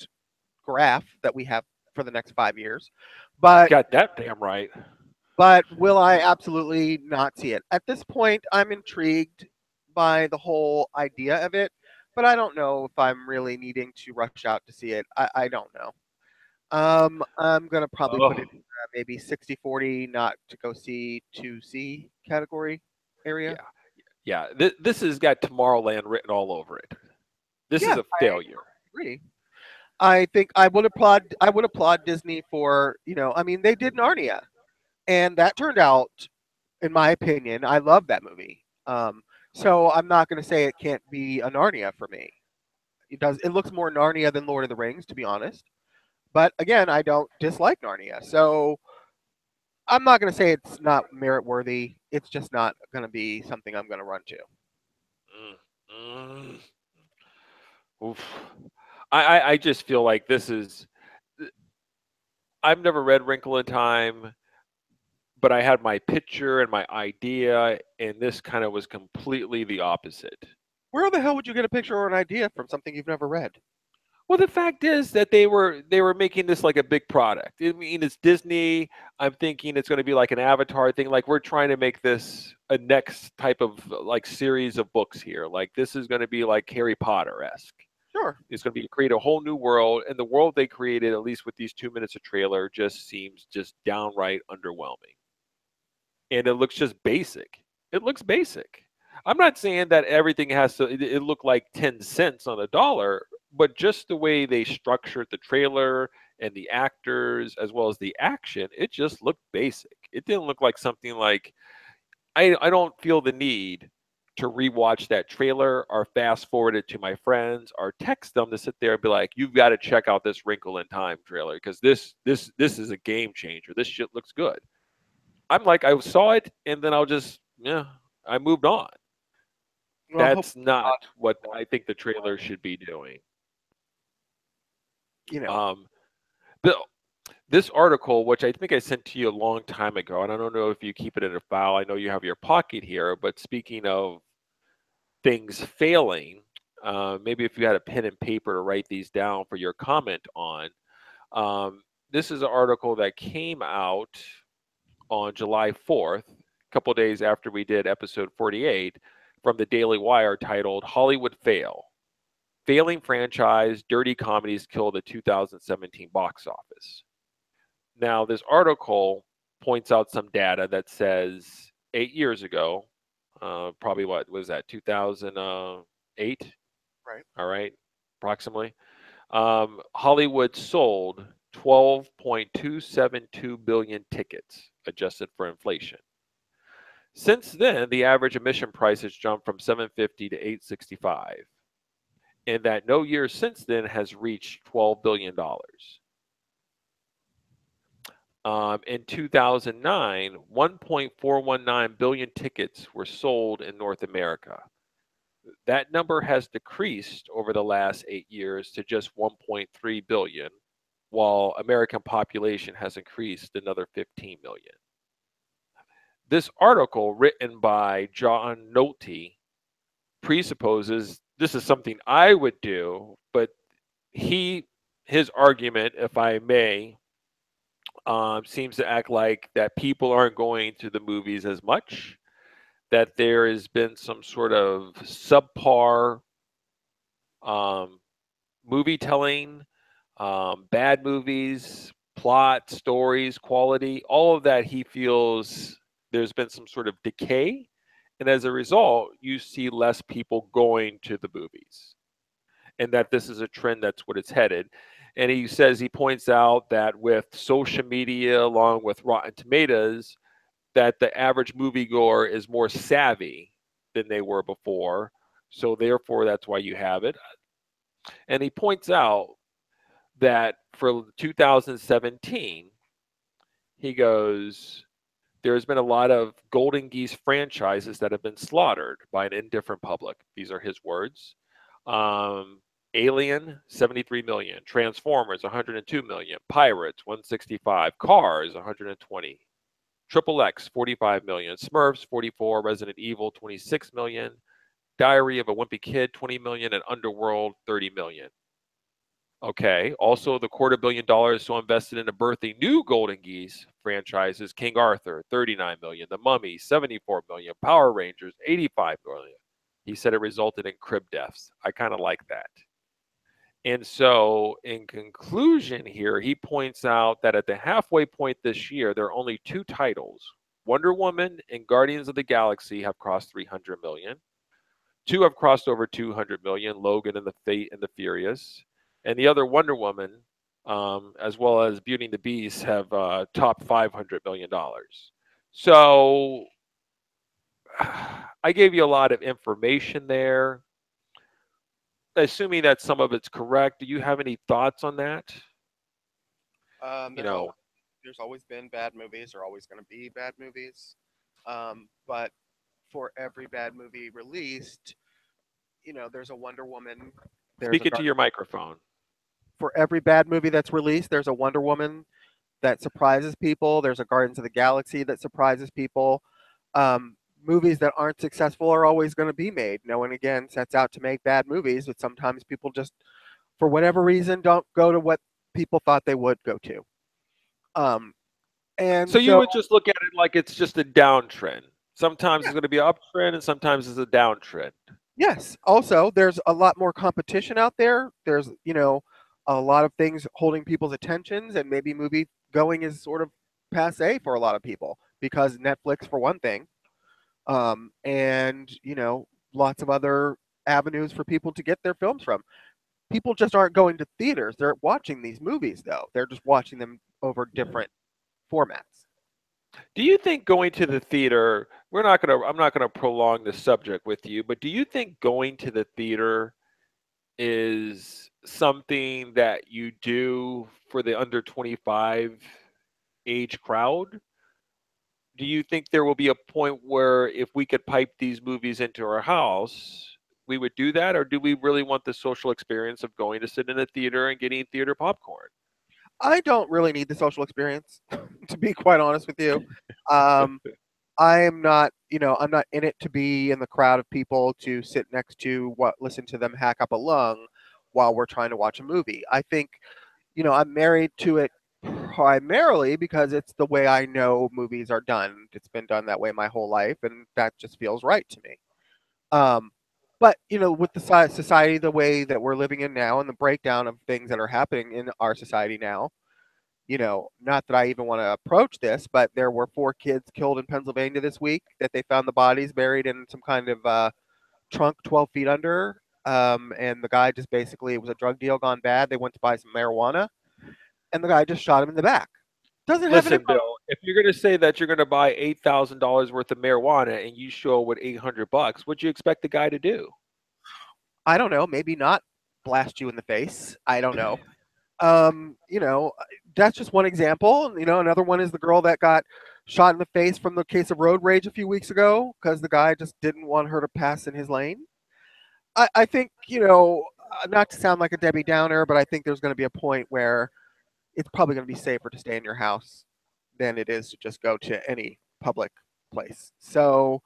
graph that we have for the next 5 years. But Got that damn right. will I absolutely not see it? At this point, I'm intrigued by the whole idea of it, but I don't know if I'm really needing to rush out to see it. I don't know. I'm gonna probably put it Oh, maybe 60-40 not to go see to see category area. yeah. Yeah. This has got Tomorrowland written all over it. This is Yes, a I failure. agree. I think I would applaud Disney for, I mean, they did Narnia, and that turned out, in my opinion, I love that movie. So I'm not going to say it can't be a Narnia for me. It looks more Narnia than Lord of the Rings, to be honest. But again, I don't dislike Narnia, so I'm not going to say it's not merit worthy. It's just not going to be something I'm going to run to. Mm, mm. Oof. I just feel like this is. I've never read Wrinkle in Time, but I had my picture and my idea, and this kind of was completely the opposite. Where the hell would you get a picture or an idea from something you've never read? Well, the fact is that they were making this like a big product. I mean, it's Disney. I'm thinking it's going to be like an Avatar thing. Like we're trying to make this a next type of like series of books here. Like this is going to be like Harry Potter esque. Sure. It's going to be create a whole new world, and the world they created, at least with these 2 minutes of trailer, just seems just downright underwhelming. And it looks just basic. It looks basic. I'm not saying that everything has to it look like 10 cents on a dollar, but just the way they structured the trailer and the actors as well as the action, it just looked basic. It didn't look like something like I don't feel the need to rewatch that trailer or fast forward it to my friends or text them to sit there and be like, "You've got to check out this Wrinkle in Time trailer because this is a game changer. This shit looks good." I'm like, I saw it and then I moved on. Well, hope That's not what I think the trailer should be doing. you know. Um, Bill, this article, which I think I sent to you a long time ago, and I don't know if you keep it in a file. I know you have your pocket here, but speaking of things failing, maybe if you had a pen and paper to write these down for your comment on. This is an article that came out on July 4th, a couple days after we did episode 48, from the Daily Wire titled Hollywood Fail. Failing franchise, dirty comedies kill the 2017 box office. Now, this article points out some data that says 8 years ago, probably what was that, 2008? Right. All right, approximately. Hollywood sold 12.272 billion tickets, adjusted for inflation. Since then, the average admission price has jumped from 750 to 865, and that no year since then has reached $12 billion. In 2009, 1.419 billion tickets were sold in North America. That number has decreased over the last 8 years to just 1.3 billion, while American population has increased another 15 million. This article, written by John Nolte, presupposes this is something I would do, but his argument, if I may, seems to act like that people aren't going to the movies as much, that there has been some sort of subpar um, movie telling, bad movies, plot, stories, quality, all of that he feels there's been some sort of decay. And as a result, you see less people going to the movies. And that this is a trend that's what it's headed. And he points out that with social media along with Rotten Tomatoes, that the average moviegoer is more savvy than they were before. So therefore, that's why you have it. And he points out that for 2017, he goes, there's been a lot of Golden Geese franchises that have been slaughtered by an indifferent public. These are his words. Um, Alien, 73 million. Transformers, 102 million. Pirates, 165. Cars, 120. Triple X, 45 million. Smurfs, 44. Resident Evil, 26 million. Diary of a Wimpy Kid, 20 million. And Underworld, 30 million. Okay. Also, the $250 million so invested in a birthing new Golden Geese franchises: King Arthur, 39 million; The Mummy, 74 million; Power Rangers, 85 million. He said it resulted in crib deaths. I kind of like that. And so, in conclusion, here he points out that at the halfway point this year, there are only two titles: Wonder Woman and Guardians of the Galaxy have crossed 300 million. Two have crossed over 200 million: Logan and the Fate and the Furious. And the other, Wonder Woman, as well as Beauty and the Beast, have topped $500 million. So I gave you a lot of information there. Assuming that some of it's correct, do you have any thoughts on that? Um, You there's know, always, there's always been bad movies. There are always going to be bad movies. But for every bad movie released, there's a Wonder Woman. There's speak a into your microphone. For every bad movie that's released, there's a Wonder Woman that surprises people. There's a Guardians of the Galaxy that surprises people. Movies that aren't successful are always going to be made. No one, again, sets out to make bad movies, but sometimes people just, for whatever reason, don't go to what people thought they would go to. Um, and So you so, would just look at it like it's just a downtrend. Sometimes yeah, it's going to be an uptrend, and sometimes it's a downtrend. yes. Also, there's a lot more competition out there. There's, a lot of things holding people's attentions, and maybe movie going is sort of passe for a lot of people because Netflix, for one thing, and lots of other avenues for people to get their films from. People just aren't going to theaters. They're watching these movies, though. They're just watching them over different formats. Do you think going to the theater, I'm not gonna prolong the subject with you, but do you think going to the theater is something that you do for the under 25 age crowd? Do you think there will be a point where if we could pipe these movies into our house, we would do that? Or do we really want the social experience of going to sit in a theater and getting theater popcorn? I don't really need the social experience, to be quite honest with you. Um, I am not, I'm not in it to be in the crowd of people to sit next to listen to them hack up a lung while we're trying to watch a movie. I think, I'm married to it primarily because it's the way I know movies are done. It's been done that way my whole life, and that just feels right to me. Um, but with the society the way that we're living in now and the breakdown of things that are happening in our society now, not that I even want to approach this, but there were 4 kids killed in Pennsylvania this week that they found the bodies buried in some kind of trunk 12 feet under. and the guy just basically, it was a drug deal gone bad. They went to buy some marijuana, and the guy just shot him in the back. Doesn't have any. Listen, Bill, if you're going to say that you're going to buy $8,000 worth of marijuana and you show with $800, what'd you expect the guy to do? I don't know. Maybe not blast you in the face. I don't know. You know, that's just one example. You know, another one is the girl that got shot in the face from the case of road rage a few weeks ago because the guy just didn't want her to pass in his lane. I think, you know, not to sound like a Debbie Downer, but I think there's going to be a point where it's probably going to be safer to stay in your house than it is to just go to any public place. So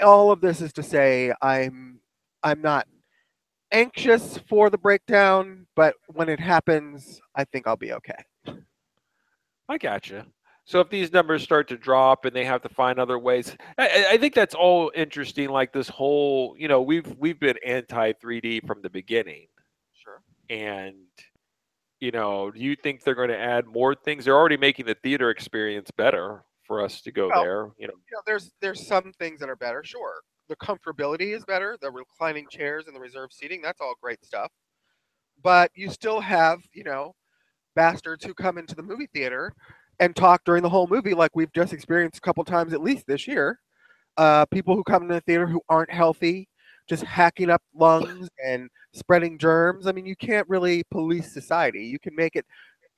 all of this is to say I'm not anxious for the breakdown, but when it happens, I think I'll be okay. I gotcha. So if these numbers start to drop and they have to find other ways, I think that's all interesting. Like this whole, you know, we've been anti 3D from the beginning, Sure. and you know, do you think they're going to add more things? They're already making the theater experience better for us to go Well, there. You know, You know, there's some things that are better, sure. The comfortability is better, the reclining chairs and the reserved seating, that's all great stuff. But you still have, you know, bastards who come into the movie theater and talk during the whole movie like we've just experienced a couple times at least this year. People who come into the theater who aren't healthy, just hacking up lungs and spreading germs. I mean, you can't really police society. You can make it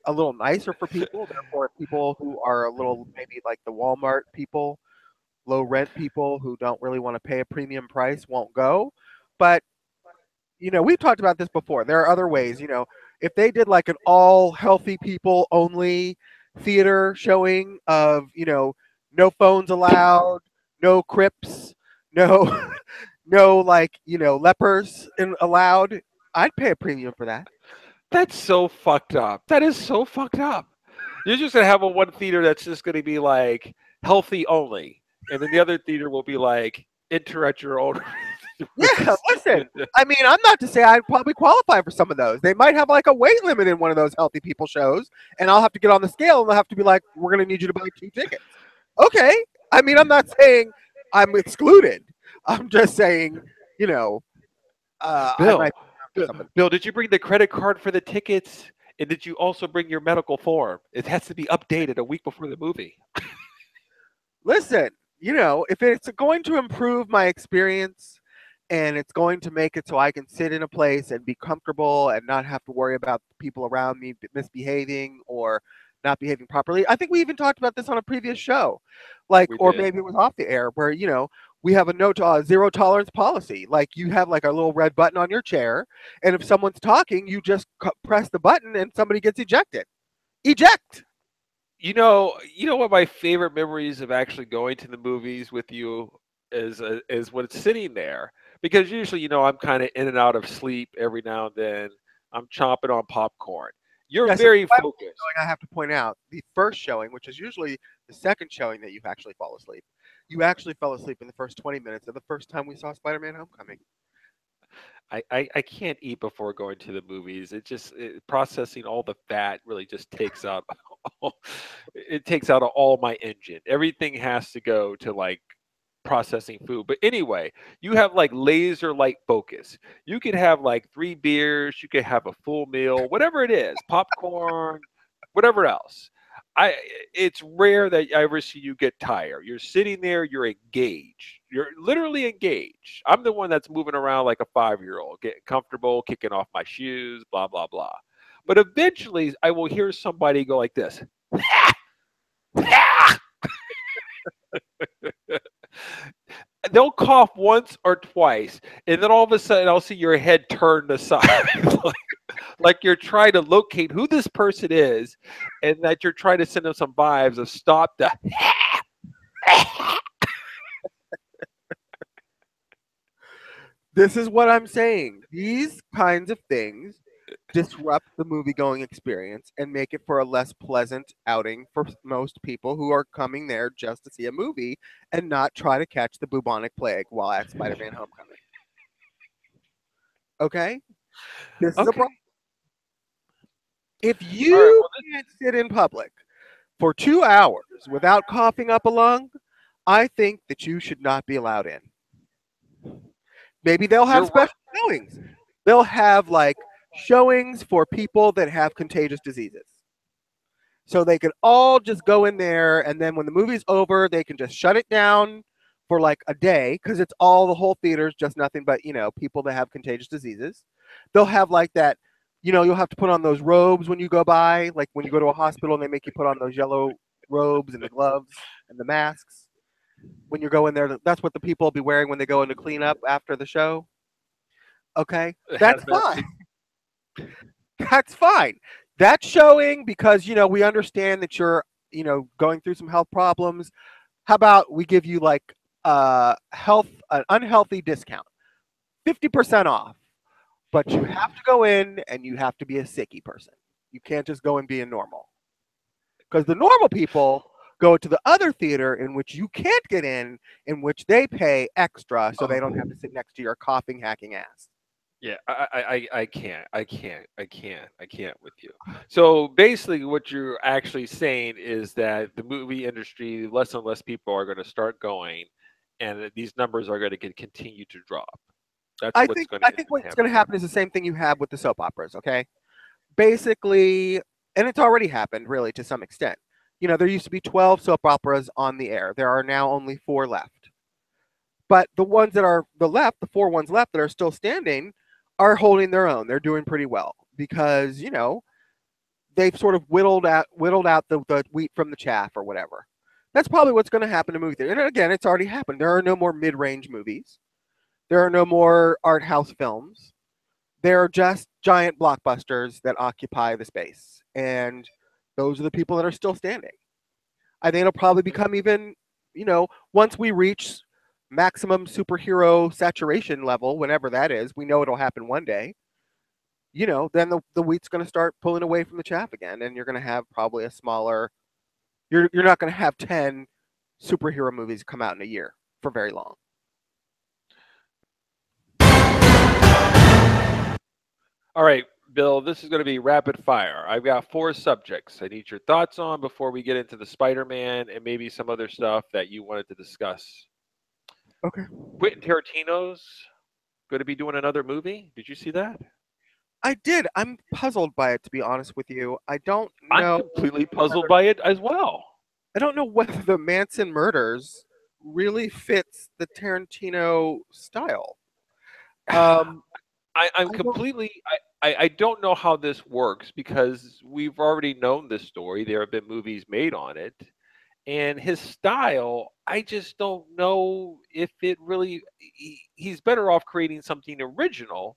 a little nicer for people. Therefore, people who are a little maybe like the Walmart people, low rent people who don't really want to pay a premium price won't go. But you know, we've talked about this before. There are other ways. You know, if they did like an all healthy people only theater showing of, you know, no phones allowed, no crips, no no like, you know, lepers allowed, I'd pay a premium for that. that's so fucked up. That is so fucked up. You're just gonna have a one theater that's just gonna be like healthy only, and then the other theater will be like enter at your own Yeah, risk. listen. I mean, I'm not to say I'd probably qualify for some of those. They might have like a weight limit in one of those healthy people shows, and I'll have to get on the scale and they'll have to be like, we're going to need you to buy 2 tickets. Okay. I mean, I'm not saying I'm excluded. I'm just saying, you know, I Bill, might Bill, some of Bill, did you bring the credit card for the tickets? And did you also bring your medical form? It has to be updated a week before the movie. listen, you know, if it's going to improve my experience and it's going to make it so I can sit in a place and be comfortable and not have to worry about people around me misbehaving or not behaving properly. I think we even talked about this on a previous show. Like, We or did. maybe it was off the air where, you know, we have a zero tolerance policy. Like you have like a little red button on your chair, and if someone's talking, you just press the button and somebody gets ejected. Eject. You know what my favorite memories of actually going to the movies with you is when it's sitting there, because usually, you know, I'm kind of in and out of sleep every now and then. I'm chomping on popcorn. You're Yes, very showing, focused. I have to point out the first showing, which is usually the second showing that you actually fall asleep. You actually fell asleep in the first 20 minutes of the first time we saw Spider-Man: Homecoming. I can't eat before going to the movies. Processing all the fat really just takes out it takes out all my engine. Everything has to go to like processing food. But anyway, you have like laser light focus. You could have like 3 beers, you could have a full meal, whatever it is, popcorn, whatever else. I it's rare that I ever see you get tired. You're sitting there, you're engaged. You're literally engaged. I'm the one that's moving around like a 5-year-old, getting comfortable, kicking off my shoes, blah blah blah. But eventually I will hear somebody go like this. They'll cough once or twice, and then all of a sudden I'll see your head turned aside, like you're trying to locate who this person is, and that you're trying to send them some vibes of stop the. This is what I'm saying. These kinds of things disrupt the movie going experience and make it for a less pleasant outing for most people who are coming there just to see a movie and not try to catch the bubonic plague while at Spider-Man: Homecoming. Okay? This is a Okay. problem. If All right. you Well, can't sit in public for 2 hours without coughing up a lung, I think that you should not be allowed in. Maybe they'll have you're right. special showings. They'll have like showings for people that have contagious diseases. So they can all just go in there, and then when the movie's over, they can just shut it down for like a day because it's all the whole theater's just nothing but people that have contagious diseases. They'll have like that. You'll have to put on those robes when you go by, like when you go to a hospital and they make you put on those yellow robes and the gloves and the masks. When you go in there, that's what the people will be wearing when they go in to clean up after the show. Okay, that's fine. That's fine. That's showing because we understand that you're going through some health problems. How about we give you like an unhealthy discount, 50% off, but you have to go in and you have to be a sicky person. You can't just go and be a normal, because the normal people go to the other theater in which you can't get in which they pay extra so they don't have to sit next to your coughing, hacking ass. Yeah, I can't with you. So basically, what you're actually saying is that the movie industry, less and less people are going to start going, and that these numbers are going to continue to drop. That's I what's think going to I think what's going to happen is the same thing you have with the soap operas. Okay, basically, and it's already happened really to some extent. There used to be 12 soap operas on the air. There are now only 4 left. But the ones that are the 4 ones left that are still standing are holding their own. They're doing pretty well because, they've sort of whittled out the wheat from the chaff or whatever. That's probably what's going to happen to movie theater. And again, it's already happened. There are no more mid-range movies. There are no more art house films. There are just giant blockbusters that occupy the space. And those are the people that are still standing. I think it'll probably become even, once we reach maximum superhero saturation level, whenever that is, we know it'll happen one day. Then the wheat's going to start pulling away from the chaff again, and you're going to have probably a smaller. You're not going to have 10 superhero movies come out in a year for very long. All right, Bill, this is going to be rapid fire. I've got 4 subjects I need your thoughts on before we get into the Spider-Man and maybe some other stuff that you wanted to discuss. Okay. Quentin Tarantino's going to be doing another movie. Did you see that? I did. I'm puzzled by it, to be honest with you. I don't know. I'm completely puzzled by it as well. I don't know whether the Manson murders really fits the Tarantino style. I'm completely. I don't know how this works because we've already known this story. There have been movies made on it, and his style. I just don't know if it really. He's better off creating something original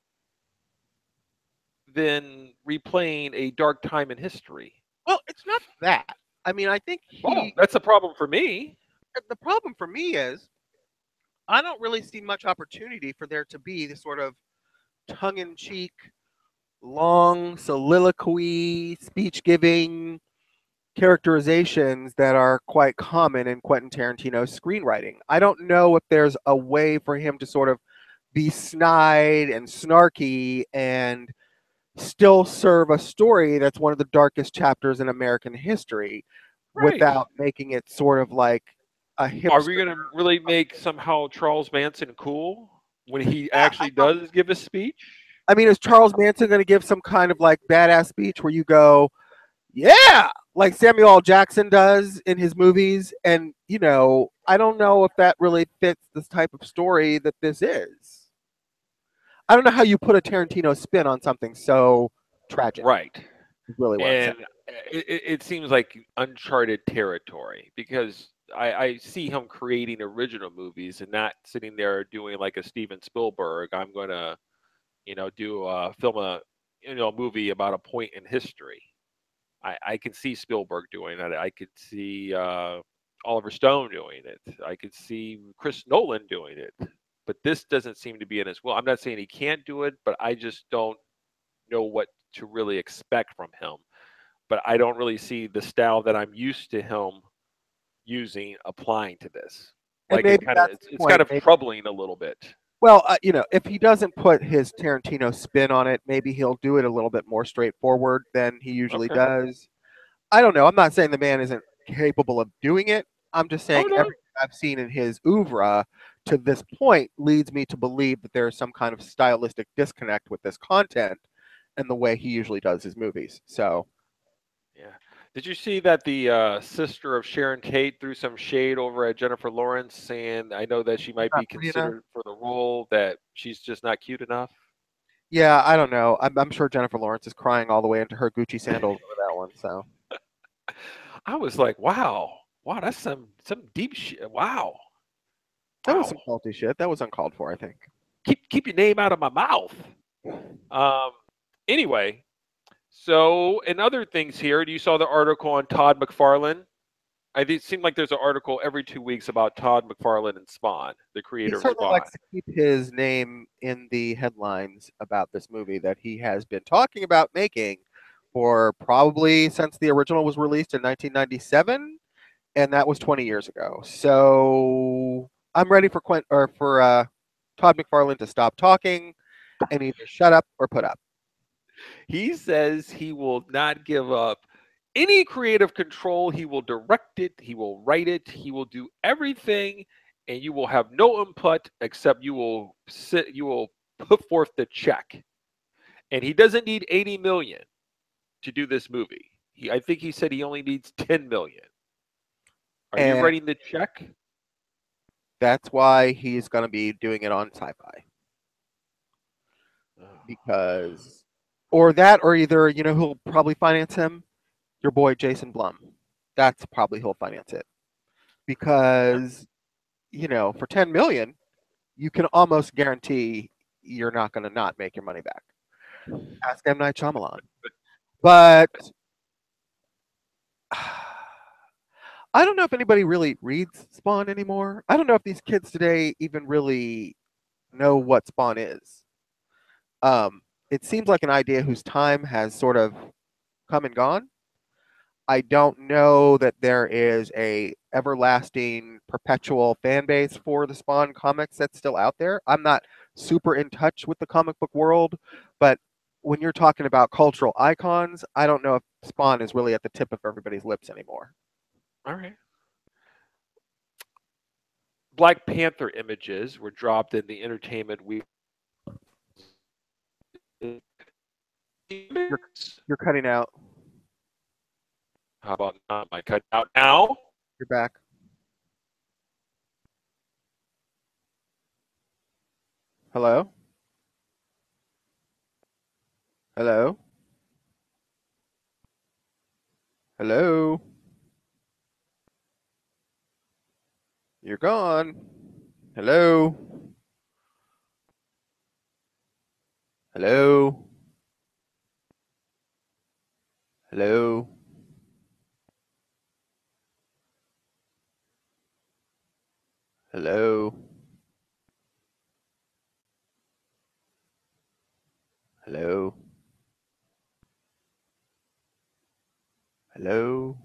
than replaying a dark time in history. Well, it's not that. I mean, I think Well, that's a problem for me. the problem for me is I don't really see much opportunity for there to be this sort of tongue-in-cheek, long soliloquy, speech-giving characterizations that are quite common in Quentin Tarantino's screenwriting. I don't know if there's a way for him to sort of be snide and snarky and still serve a story that's one of the darkest chapters in American history without making it sort of like a hipster. Are we going to really make somehow Charles Manson cool when he actually does give a speech? I mean, is Charles Manson going to give some kind of like badass speech where you go, yeah, like Samuel L. Jackson does in his movies? And, I don't know if that really fits this type of story that this is. I don't know how you put a Tarantino spin on something so tragic. Right. Really what and it seems like uncharted territory because I see him creating original movies and not sitting there doing like a Steven Spielberg. I'm going to, film a movie about a point in history. I can see Spielberg doing that. I could see Oliver Stone doing it. I could see Chris Nolan doing it. But this doesn't seem to be in as well. I'm not saying he can't do it, but I just don't know what to really expect from him. But I don't really see the style that I'm used to him using applying to this. Like it's kind of troubling a little bit. Well, if he doesn't put his Tarantino spin on it, maybe he'll do it a little bit more straightforward than he usually does. I don't know. I'm not saying the man isn't capable of doing it. I'm just saying everything I've seen in his oeuvre to this point leads me to believe that there is some kind of stylistic disconnect with this content and the way he usually does his movies. So Yeah. Did you see that the sister of Sharon Tate threw some shade over at Jennifer Lawrence, saying, "I know that she might not be pretty enough. considered for the role, that she's just not cute enough." Yeah, I don't know. I'm sure Jennifer Lawrence is crying all the way into her Gucci sandals over that one. So I was like, "Wow, wow, that's some deep shit. Wow, that was wow. some faulty shit. That was uncalled for, I think. Keep your name out of my mouth." Um. Anyway, so in other things here, you saw the article on Todd McFarlane. It seemed like there's an article every 2 weeks about Todd McFarlane and Spawn, the He creator of certainly Spawn. likes to keep his name in the headlines about this movie that he has been talking about making for probably since the original was released in 1997, and that was 20 years ago. So I'm ready for Todd McFarlane to stop talking and either shut up or put up. He says he will not give up any creative control. He will direct it, he will write it, he will do everything, and you will have no input except you will put forth the check. And he doesn't need 80 million to do this movie. I think he said he only needs 10 million. Are you And writing the check? that's why he's going to be doing it on Sci-Fi. Because or that or either, who'll probably finance him? Your boy Jason Blum. That's probably who'll finance it. Because, for 10 million, you can almost guarantee you're not going to not make your money back. Ask M. Night Shyamalan. But I don't know if anybody really reads Spawn anymore. I don't know if these kids today even really know what Spawn is. It seems like an idea whose time has sort of come and gone. I don't know that there is a everlasting, perpetual fan base for the Spawn comics that's still out there. I'm not super in touch with the comic book world, but when you're talking about cultural icons, I don't know if Spawn is really at the tip of everybody's lips anymore. All right. Black Panther images were dropped in the Entertainment Week. You're cutting out. How about not? Am I cut out now? You're back. Hello? Hello? Hello? You're gone. Hello? Hello? Hello? Hello? Hello? Hello?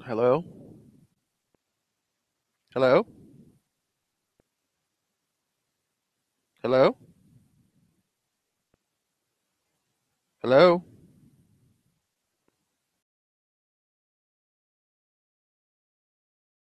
Hello? Hello? Hello? Hello?